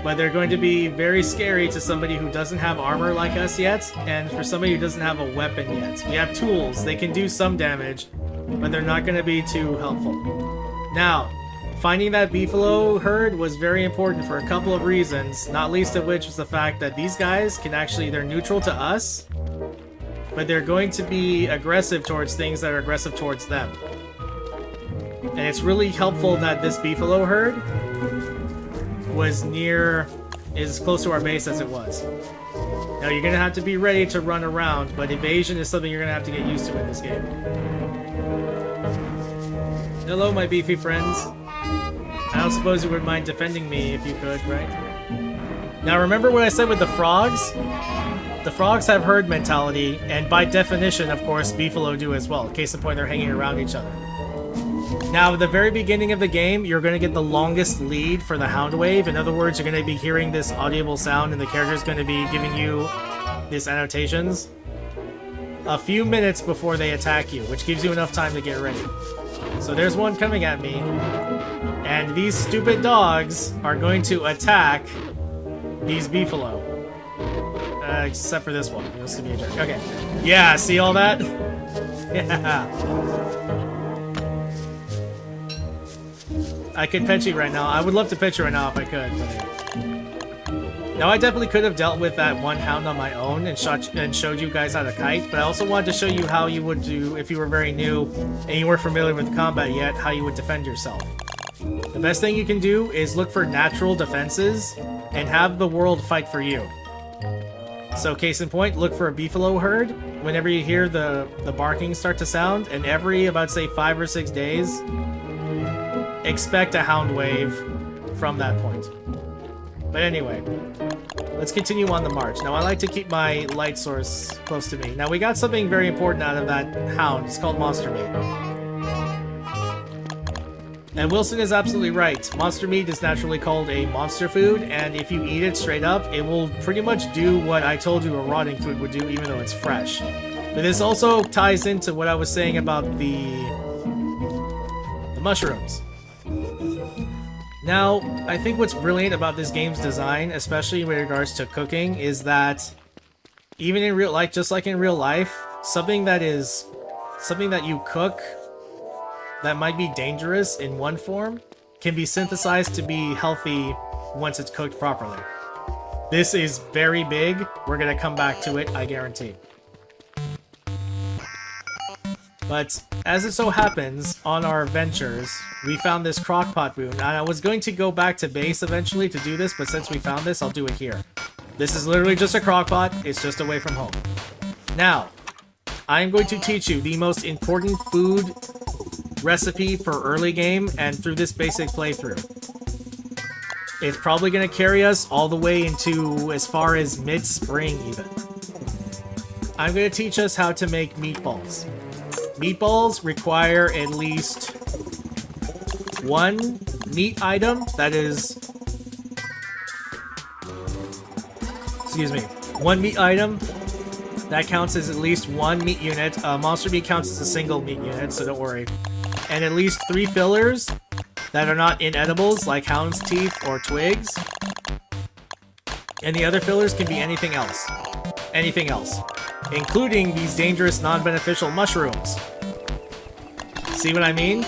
But they're going to be very scary to somebody who doesn't have armor like us yet, and for somebody who doesn't have a weapon yet. We have tools, they can do some damage, but they're not going to be too helpful. Now, finding that beefalo herd was very important for a couple of reasons, not least of which was the fact that these guys can actually, they're neutral to us, but they're going to be aggressive towards things that are aggressive towards them. And it's really helpful that this beefalo herd was as close to our base as it was. Now you're gonna have to be ready to run around, but evasion is something you're gonna have to get used to in this game. Hello, my beefy friends. I don't suppose you would mind defending me if you could, right? Now remember what I said with the frogs? The frogs have herd mentality, and by definition, of course, beefalo do as well. Case in point, they're hanging around each other. Now, at the very beginning of the game, you're going to get the longest lead for the hound wave. In other words, you're going to be hearing this audible sound, and the character is going to be giving you these annotations a few minutes before they attack you, which gives you enough time to get ready. So there's one coming at me, and these stupid dogs are going to attack these beefalo. Except for this one. This could be a jerk. Okay. Yeah, see all that? Yeah. I could pet you right now. I would love to pet you right now if I could. But now, I definitely could have dealt with that one hound on my own and showed you guys how to kite, but I also wanted to show you how you would do, if you were very new and you weren't familiar with combat yet, how you would defend yourself. The best thing you can do is look for natural defenses and have the world fight for you. So case in point, look for a beefalo herd. Whenever you hear the barking start to sound, and every about say 5 or 6 days, expect a hound wave from that point. But anyway, let's continue on the march. Now I like to keep my light source close to me. Now we got something very important out of that hound. It's called monster meat. And Wilson is absolutely right. Monster meat is naturally called a monster food, and if you eat it straight up, it will pretty much do what I told you a rotting food would do, even though it's fresh. But this also ties into what I was saying about the mushrooms. Now, I think what's brilliant about this game's design, especially with regards to cooking, is that even in real life, just like in real life, something that you cook that might be dangerous in one form can be synthesized to be healthy once it's cooked properly. This is very big. We're gonna come back to it, I guarantee. But as it so happens, on our ventures, we found this crockpot boon. And I was going to go back to base eventually to do this, but since we found this, I'll do it here. This is literally just a crockpot. It's just away from home. Now, I'm going to teach you the most important food recipe for early game and through this basic playthrough. It's probably going to carry us all the way into as far as mid-spring even. I'm going to teach us how to make meatballs. Meatballs require at least one meat item that is... Excuse me. One meat item that counts as at least one meat unit. Monster meat counts as a single meat unit, so don't worry. And at least 3 fillers that are not inedibles, like hound's teeth or twigs. And the other fillers can be anything else. Anything else. Including these dangerous non-beneficial mushrooms. See what I mean?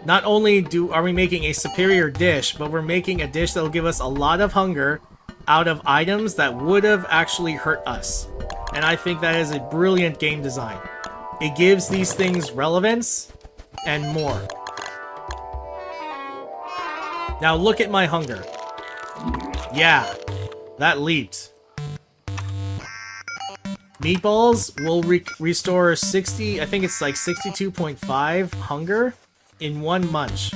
Not only are we making a superior dish, but we're making a dish that will give us a lot of hunger out of items that would have actually hurt us. And I think that is a brilliant game design. It gives these things relevance and more. Now look at my hunger. Yeah, that leaped. Meatballs will restore 60, I think it's like 62.5 hunger in 1 munch.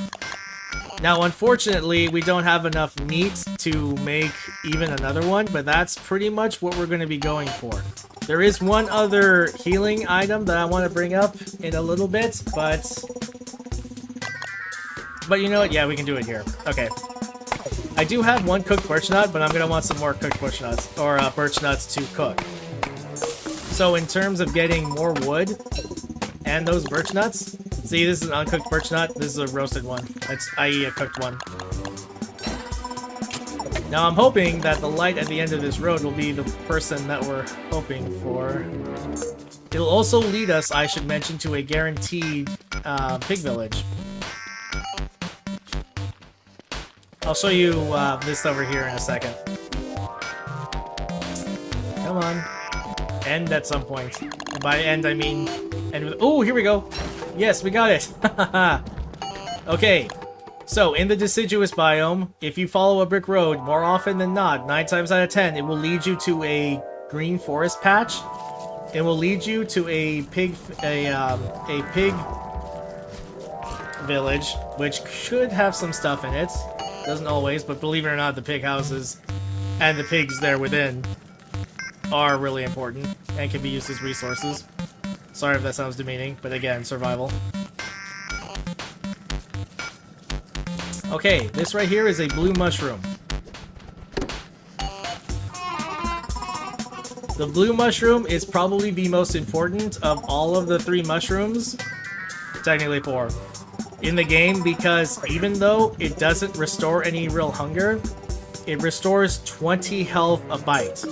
Now, unfortunately, we don't have enough meat to make even another one, but that's pretty much what we're going to be going for. There is one other healing item that I want to bring up in a little bit, but you know what? Yeah, we can do it here. Okay. I do have one cooked birch nut, but I'm going to want some more cooked birch nuts, or birch nuts to cook. So in terms of getting more wood and those birch nuts, see, this is an uncooked birch nut. This is a roasted one. It's, i.e. a cooked one. Now I'm hoping that the light at the end of this road will be the person that we're hoping for. It'll also lead us, I should mention, to a guaranteed pig village. I'll show you this over here in a second. Come on. End at some point. And by end, I mean... end with... oh, here we go! Yes, we got it! Okay, so in the deciduous biome, if you follow a brick road, more often than not, 9 times out of 10, it will lead you to a green forest patch. It will lead you to a pig village, which should have some stuff in it. Doesn't always, but believe it or not, the pig houses and the pigs there within are really important and can be used as resources. Sorry if that sounds demeaning, but again, survival. Okay, this right here is a blue mushroom. The blue mushroom is probably the most important of all of the 3 mushrooms, technically 4, in the game, because even though it doesn't restore any real hunger, it restores 20 health a bite.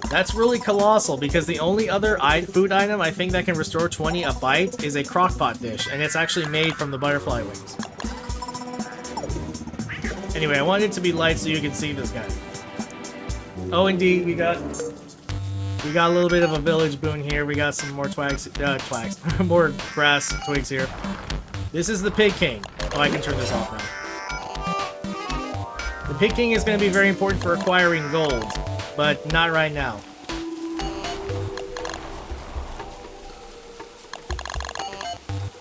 That's really colossal, because the only other food item I think that can restore 20 a bite is a crockpot dish, and it's actually made from the butterfly wings. Anyway, I want it to be light so you can see this guy. Oh, indeed, we got a little bit of a village boon here. We got some more more grass twigs here. This is the Pig King. Oh, I can turn this off now. The Pig King is going to be very important for acquiring gold. but not right now.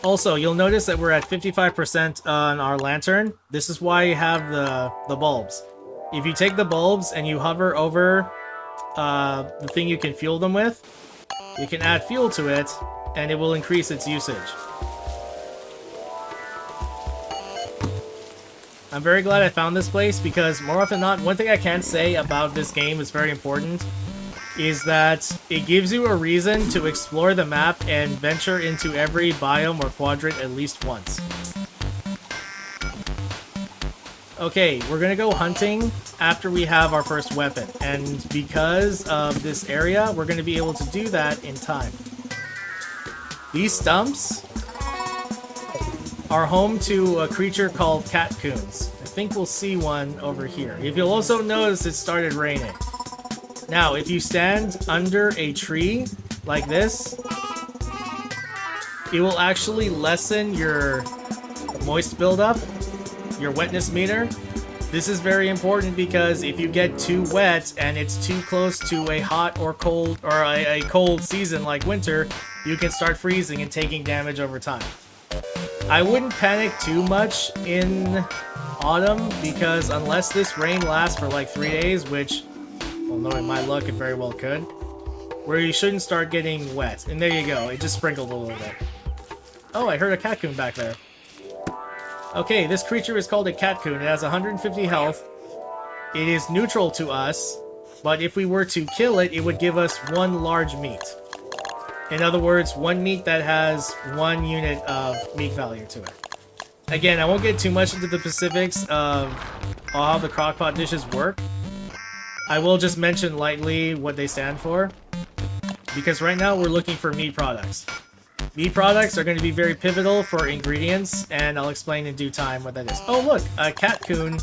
Also, you'll notice that we're at 55% on our lantern. This is why you have the bulbs. If you take the bulbs and you hover over the thing you can fuel them with, you can add fuel to it, and it will increase its usage. I'm very glad I found this place, because more often than not, one thing I can say about this game is very important, is that it gives you a reason to explore the map and venture into every biome or quadrant at least once. Okay, we're gonna go hunting after we have our first weapon, and because of this area, we're gonna be able to do that in time. These stumps are home to a creature called catcoons. I think we'll see one over here. If you'll also notice, it started raining. Now, if you stand under a tree like this, it will actually lessen your moist buildup, your wetness meter. This is very important because if you get too wet and it's too close to a hot or cold or a cold season like winter, you can start freezing and taking damage over time. I wouldn't panic too much in autumn, because unless this rain lasts for like 3 days, which, well, knowing my luck, it very well could, where you shouldn't start getting wet. And there you go, it just sprinkled a little bit. Oh, I heard a catcoon back there. Okay, this creature is called a catcoon. It has 150 health. It is neutral to us, but if we were to kill it, it would give us 1 large meat. In other words, 1 meat that has 1 unit of meat value to it. Again, I won't get too much into the specifics of how the crockpot dishes work. I will just mention lightly what they stand for, because right now we're looking for meat products. Meat products are going to be very pivotal for ingredients, and I'll explain in due time what that is. Oh look, a catcoon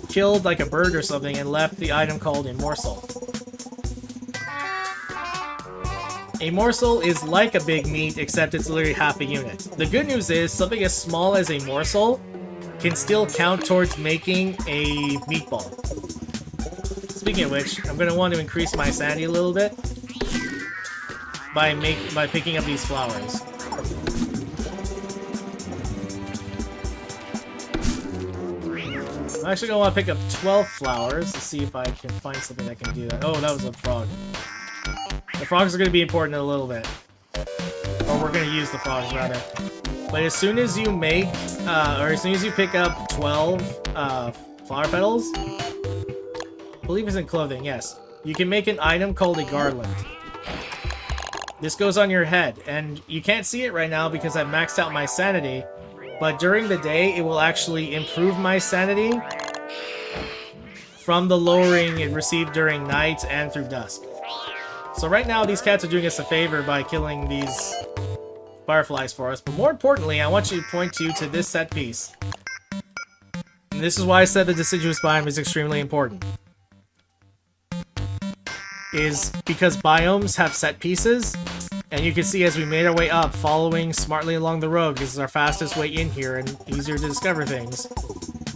killed like a bird or something and left the item called a morsel. A morsel is like a big meat, except it's literally half a unit. The good news is, something as small as a morsel can still count towards making a meatball. Speaking of which, I'm going to want to increase my sanity a little bit by picking up these flowers. I'm actually going to want to pick up 12 flowers to see if I can find something that can do that. Oh, that was a frog. The frogs are going to be important in a little bit. Or we're going to use the frogs, rather. But as soon as you make, or as soon as you pick up 12 flower petals, I believe it's in clothing, yes, you can make an item called a garland. This goes on your head, and you can't see it right now because I've maxed out my sanity, but during the day, it will actually improve my sanity from the lowering it received during night and through dusk. So right now, these cats are doing us a favor by killing these fireflies for us. But more importantly, I want you to point you to this set piece. And this is why I said the deciduous biome is extremely important. Is because biomes have set pieces. And you can see as we made our way up, following smartly along the road, because it's our fastest way in here and easier to discover things.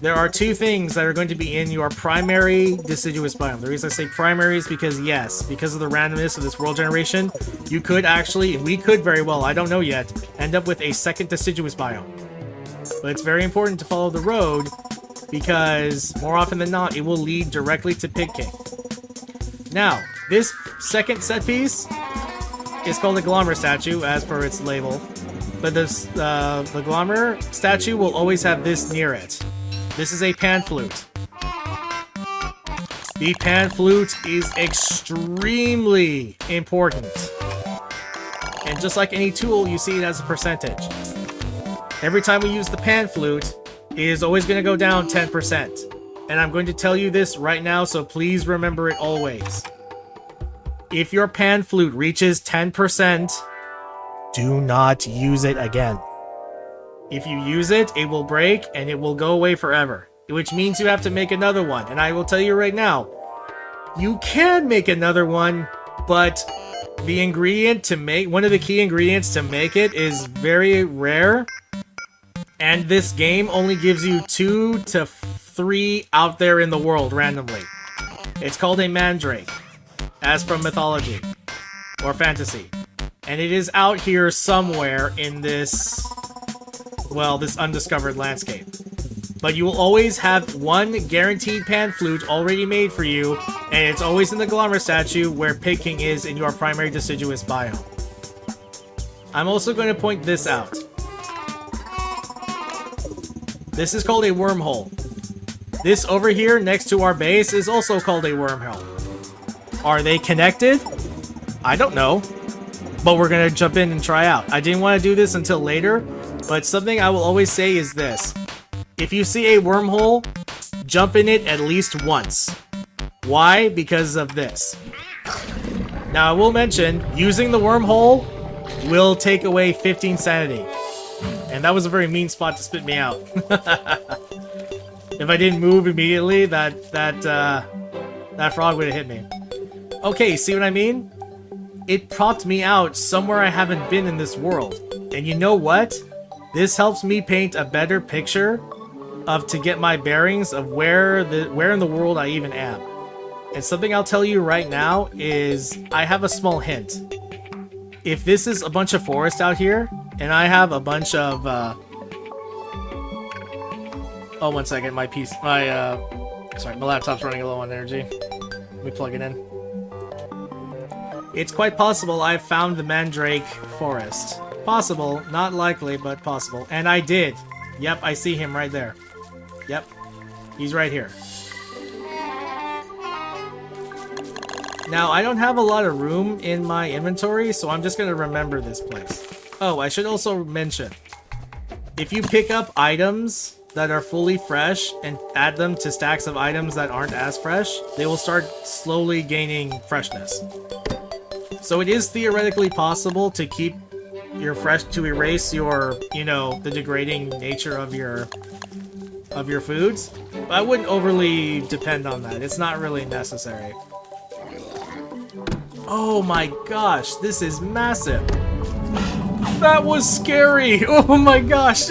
There are 2 things that are going to be in your primary deciduous biome. The reason I say primary is because, yes, because of the randomness of this world generation, you could actually, and we could very well, I don't know yet, end up with a second deciduous biome. But it's very important to follow the road, because more often than not, it will lead directly to Pig King. Now, this second set piece is called the Glommer statue, as per its label. But this, the Glommer statue will always have this near it. This is a pan flute. The pan flute is extremely important. And just like any tool, you see it as a percentage. Every time we use the pan flute, it is always going to go down 10%. And I'm going to tell you this right now, so please remember it always. If your pan flute reaches 10%, do not use it again. If you use it, it will break and it will go away forever. Which means you have to make another one. And I will tell you right now, you can make another one, but the ingredient to make, one of the key ingredients to make it is very rare. And this game only gives you 2 to 3 out there in the world randomly. It's called a mandrake, as from mythology or fantasy. And it is out here somewhere in this, well, this undiscovered landscape. But you will always have one guaranteed pan flute already made for you, and it's always in the Glomer statue where Pig King is in your primary deciduous biome. I'm also going to point this out. This is called a wormhole. This over here next to our base is also called a wormhole. Are they connected? I don't know. But we're gonna jump in and try out. I didn't want to do this until later, but something I will always say is this. If you see a wormhole, jump in it at least once. Why? Because of this. Now I will mention, using the wormhole will take away 15 sanity. And that was a very mean spot to spit me out. If I didn't move immediately, that frog would have hit me. Okay, see what I mean? It popped me out somewhere I haven't been in this world. And you know what? This helps me paint a better picture to get my bearings of where in the world I even am. And something I'll tell you right now is I have a small hint. If this is a bunch of forest out here, and I have a bunch of oh, one second, my laptop's running low on energy. Let me plug it in. It's quite possible I've found the Mandrake Forest. Possible, not likely, but possible. And I did. Yep, I see him right there. Yep, he's right here. Now, I don't have a lot of room in my inventory, so I'm just going to remember this place. Oh, I should also mention, if you pick up items that are fully fresh and add them to stacks of items that aren't as fresh, they will start slowly gaining freshness. So it is theoretically possible to keep your to erase your, the degrading nature of your foods. But I wouldn't overly depend on that. It's not really necessary. Oh my gosh, this is massive. That was scary. Oh my gosh.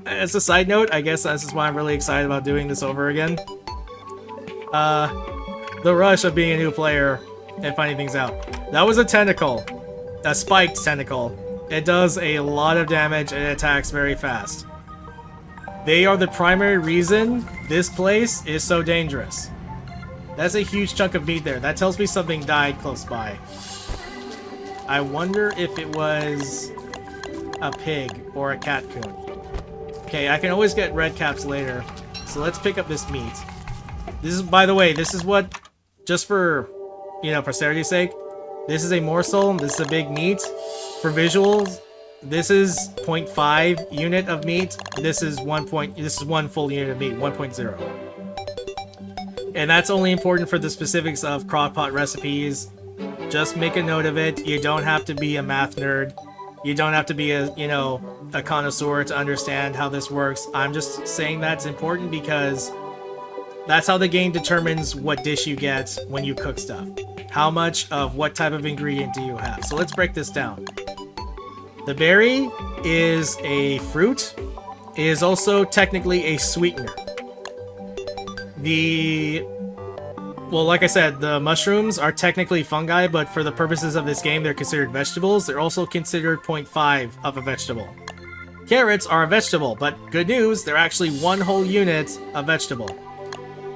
As a side note, I guess this is why I'm really excited about doing this over again. The rush of being a new player and finding things out. That was a tentacle. A spiked tentacle. It does a lot of damage and it attacks very fast. They are the primary reason this place is so dangerous. That's a huge chunk of meat there. That tells me something died close by. I wonder if it was a pig or a cat coon. Okay, I can always get red caps later. So let's pick up this meat. This is, by the way, this is what, just for, posterity's sake, this is a morsel, this is a big meat. For visuals, this is 0.5 unit of meat. This is one full unit of meat, 1.0. And that's only important for the specifics of crockpot recipes. Just make a note of it. You don't have to be a math nerd. You don't have to be a connoisseur to understand how this works. I'm just saying that's important because that's how the game determines what dish you get when you cook stuff. How much of what type of ingredient do you have? So let's break this down. The berry is a fruit. It is also technically a sweetener. Well, like I said, the mushrooms are technically fungi, but for the purposes of this game, they're considered vegetables. They're also considered 0.5 of a vegetable. Carrots are a vegetable, but good news, they're actually one whole unit of vegetable.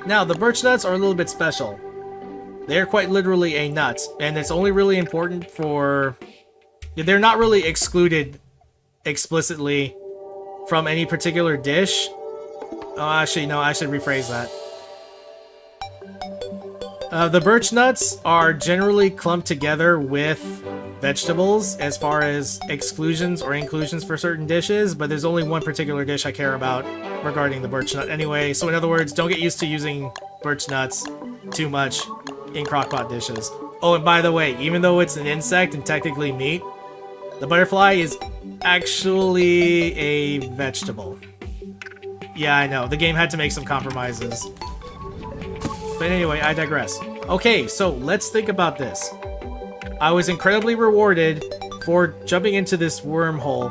Now, the birch nuts are a little bit special. They're quite literally a nut, and it's only really important for... They're not really excluded explicitly from any particular dish. Oh, actually, no, I should rephrase that. The birch nuts are generally clumped together with vegetables as far as exclusions or inclusions for certain dishes, but there's only one particular dish I care about regarding the birch nut anyway. So in other words, don't get used to using birch nuts too much in crockpot dishes. Oh, and by the way, even though it's an insect and technically meat, the butterfly is actually a vegetable. Yeah, I know. The game had to make some compromises. But anyway, I digress. Okay, so let's think about this. I was incredibly rewarded for jumping into this wormhole,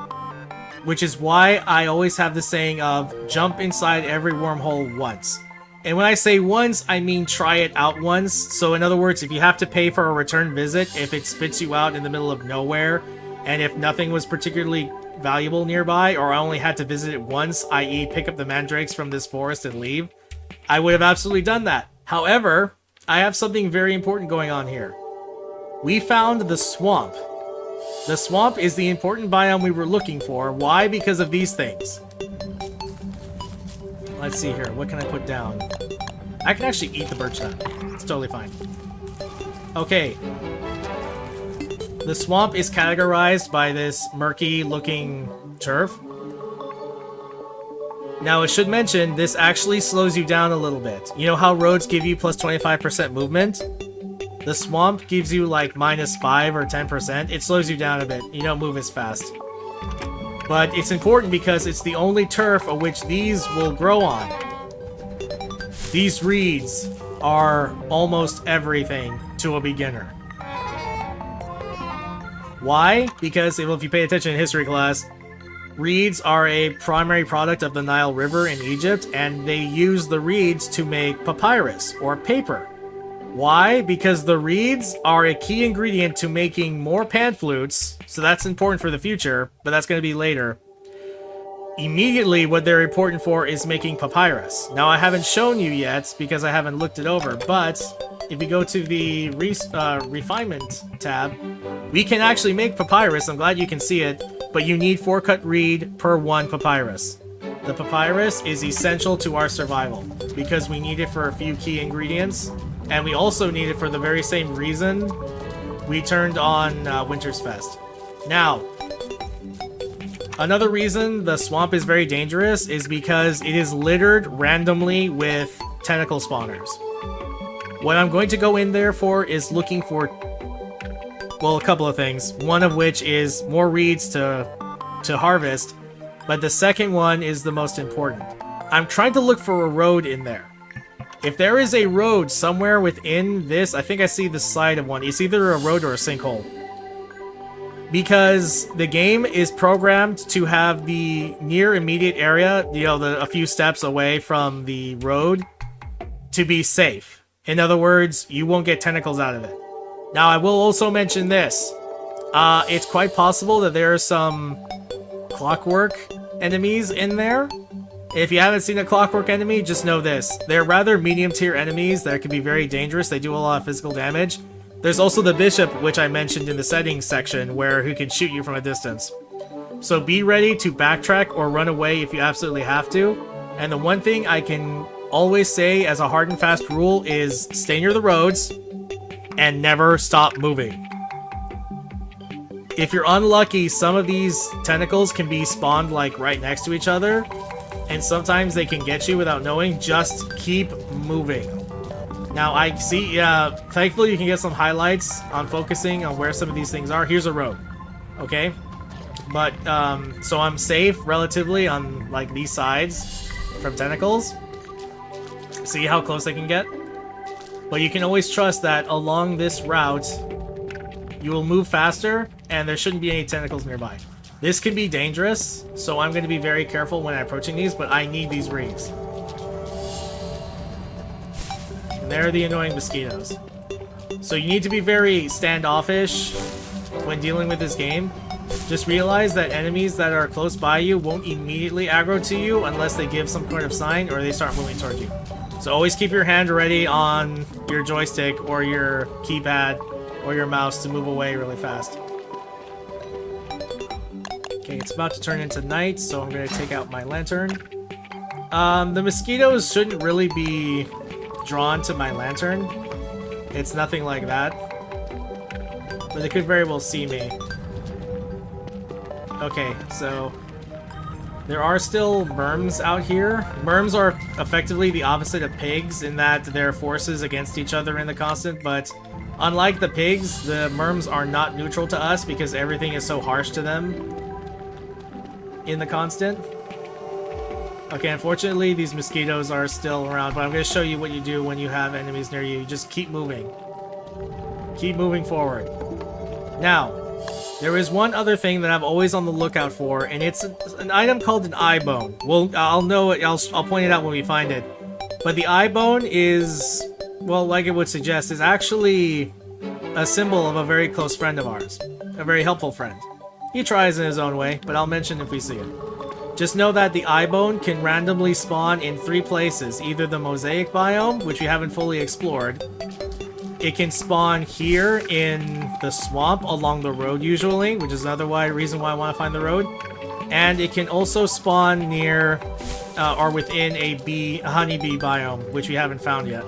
which is why I always have the saying of jump inside every wormhole once. And when I say once, I mean try it out once. So in other words, if you have to pay for a return visit, if it spits you out in the middle of nowhere, and if nothing was particularly valuable nearby, or I only had to visit it once, i.e. pick up the mandrakes from this forest and leave, I would have absolutely done that. However, I have something very important going on here. We found the swamp. The swamp is the important biome we were looking for. Why? Because of these things. Let's see here. What can I put down? I can actually eat the birch nut. It's totally fine. Okay. The swamp is categorized by this murky-looking turf. Now, I should mention, this actually slows you down a little bit. You know how roads give you plus 25% movement? The swamp gives you like minus 5 or 10%. It slows you down a bit. You don't move as fast. But it's important because it's the only turf of which these will grow on. These reeds are almost everything to a beginner. Why? Because if you pay attention in history class, reeds are a primary product of the Nile River in Egypt, and they use the reeds to make papyrus, or paper. Why? Because the reeds are a key ingredient to making more pan flutes, so that's important for the future, but that's going to be later. Immediately, what they're important for is making papyrus. Now, I haven't shown you yet because I haven't looked it over, but if you go to the refinement tab, we can actually make papyrus. I'm glad you can see it, but you need 4 cut reed per 1 papyrus. The papyrus is essential to our survival because we need it for a few key ingredients, and we also need it for the very same reason we turned on Winter's Fest. Now, another reason the swamp is very dangerous is because it is littered randomly with tentacle spawners. What I'm going to go in there for is looking for, well, a couple of things. One of which is more reeds to harvest, but the second one is the most important. I'm trying to look for a road in there. If there is a road somewhere within this, I think I see the side of one. It's either a road or a sinkhole. Because the game is programmed to have the near immediate area, you know, a few steps away from the road, to be safe. In other words, you won't get tentacles out of it. Now, I will also mention this. It's quite possible that there are some clockwork enemies in there. If you haven't seen a clockwork enemy, just know this. They're rather medium tier enemies that can be very dangerous. They do a lot of physical damage. There's also the bishop, which I mentioned in the settings section, where he can shoot you from a distance. So be ready to backtrack or run away if you absolutely have to. And the one thing I can always say as a hard and fast rule is stay near the roads and never stop moving. If you're unlucky, some of these tentacles can be spawned like right next to each other, and sometimes they can get you without knowing. Just keep moving. Now, I see, thankfully you can get some highlights on focusing on where some of these things are. Here's a road, okay? But, so I'm safe relatively on, like, these sides from tentacles. See how close I can get? But you can always trust that along this route, you will move faster, and there shouldn't be any tentacles nearby. This can be dangerous, so I'm going to be very careful when I'm approaching these, but I need these reeds. And there are the annoying mosquitoes. So you need to be very standoffish when dealing with this game. Just realize that enemies that are close by you won't immediately aggro to you unless they give some kind of sign or they start moving towards you. So always keep your hand ready on your joystick or your keypad or your mouse to move away really fast. Okay, it's about to turn into night, so I'm going to take out my lantern. The mosquitoes shouldn't really be drawn to my lantern. It's nothing like that. But they could very well see me. Okay, so there are still merms out here. Merms are effectively the opposite of pigs in that they're forces against each other in the constant, but unlike the pigs, the merms are not neutral to us because everything is so harsh to them in the constant. Okay, unfortunately, these mosquitoes are still around, but I'm going to show you what you do when you have enemies near you. Just keep moving. Keep moving forward. Now, there is one other thing that I'm always on the lookout for, and it's an item called an eye bone. Well, I'll know it. I'll point it out when we find it. But the eye bone is, well, like it would suggest, is actually a symbol of a very close friend of ours. A very helpful friend. He tries in his own way, but I'll mention if we see it. Just know that the eye bone can randomly spawn in 3 places. Either the mosaic biome, which we haven't fully explored. It can spawn here in the swamp along the road usually, which is another reason why I want to find the road. And it can also spawn near or within a honeybee biome, which we haven't found yet.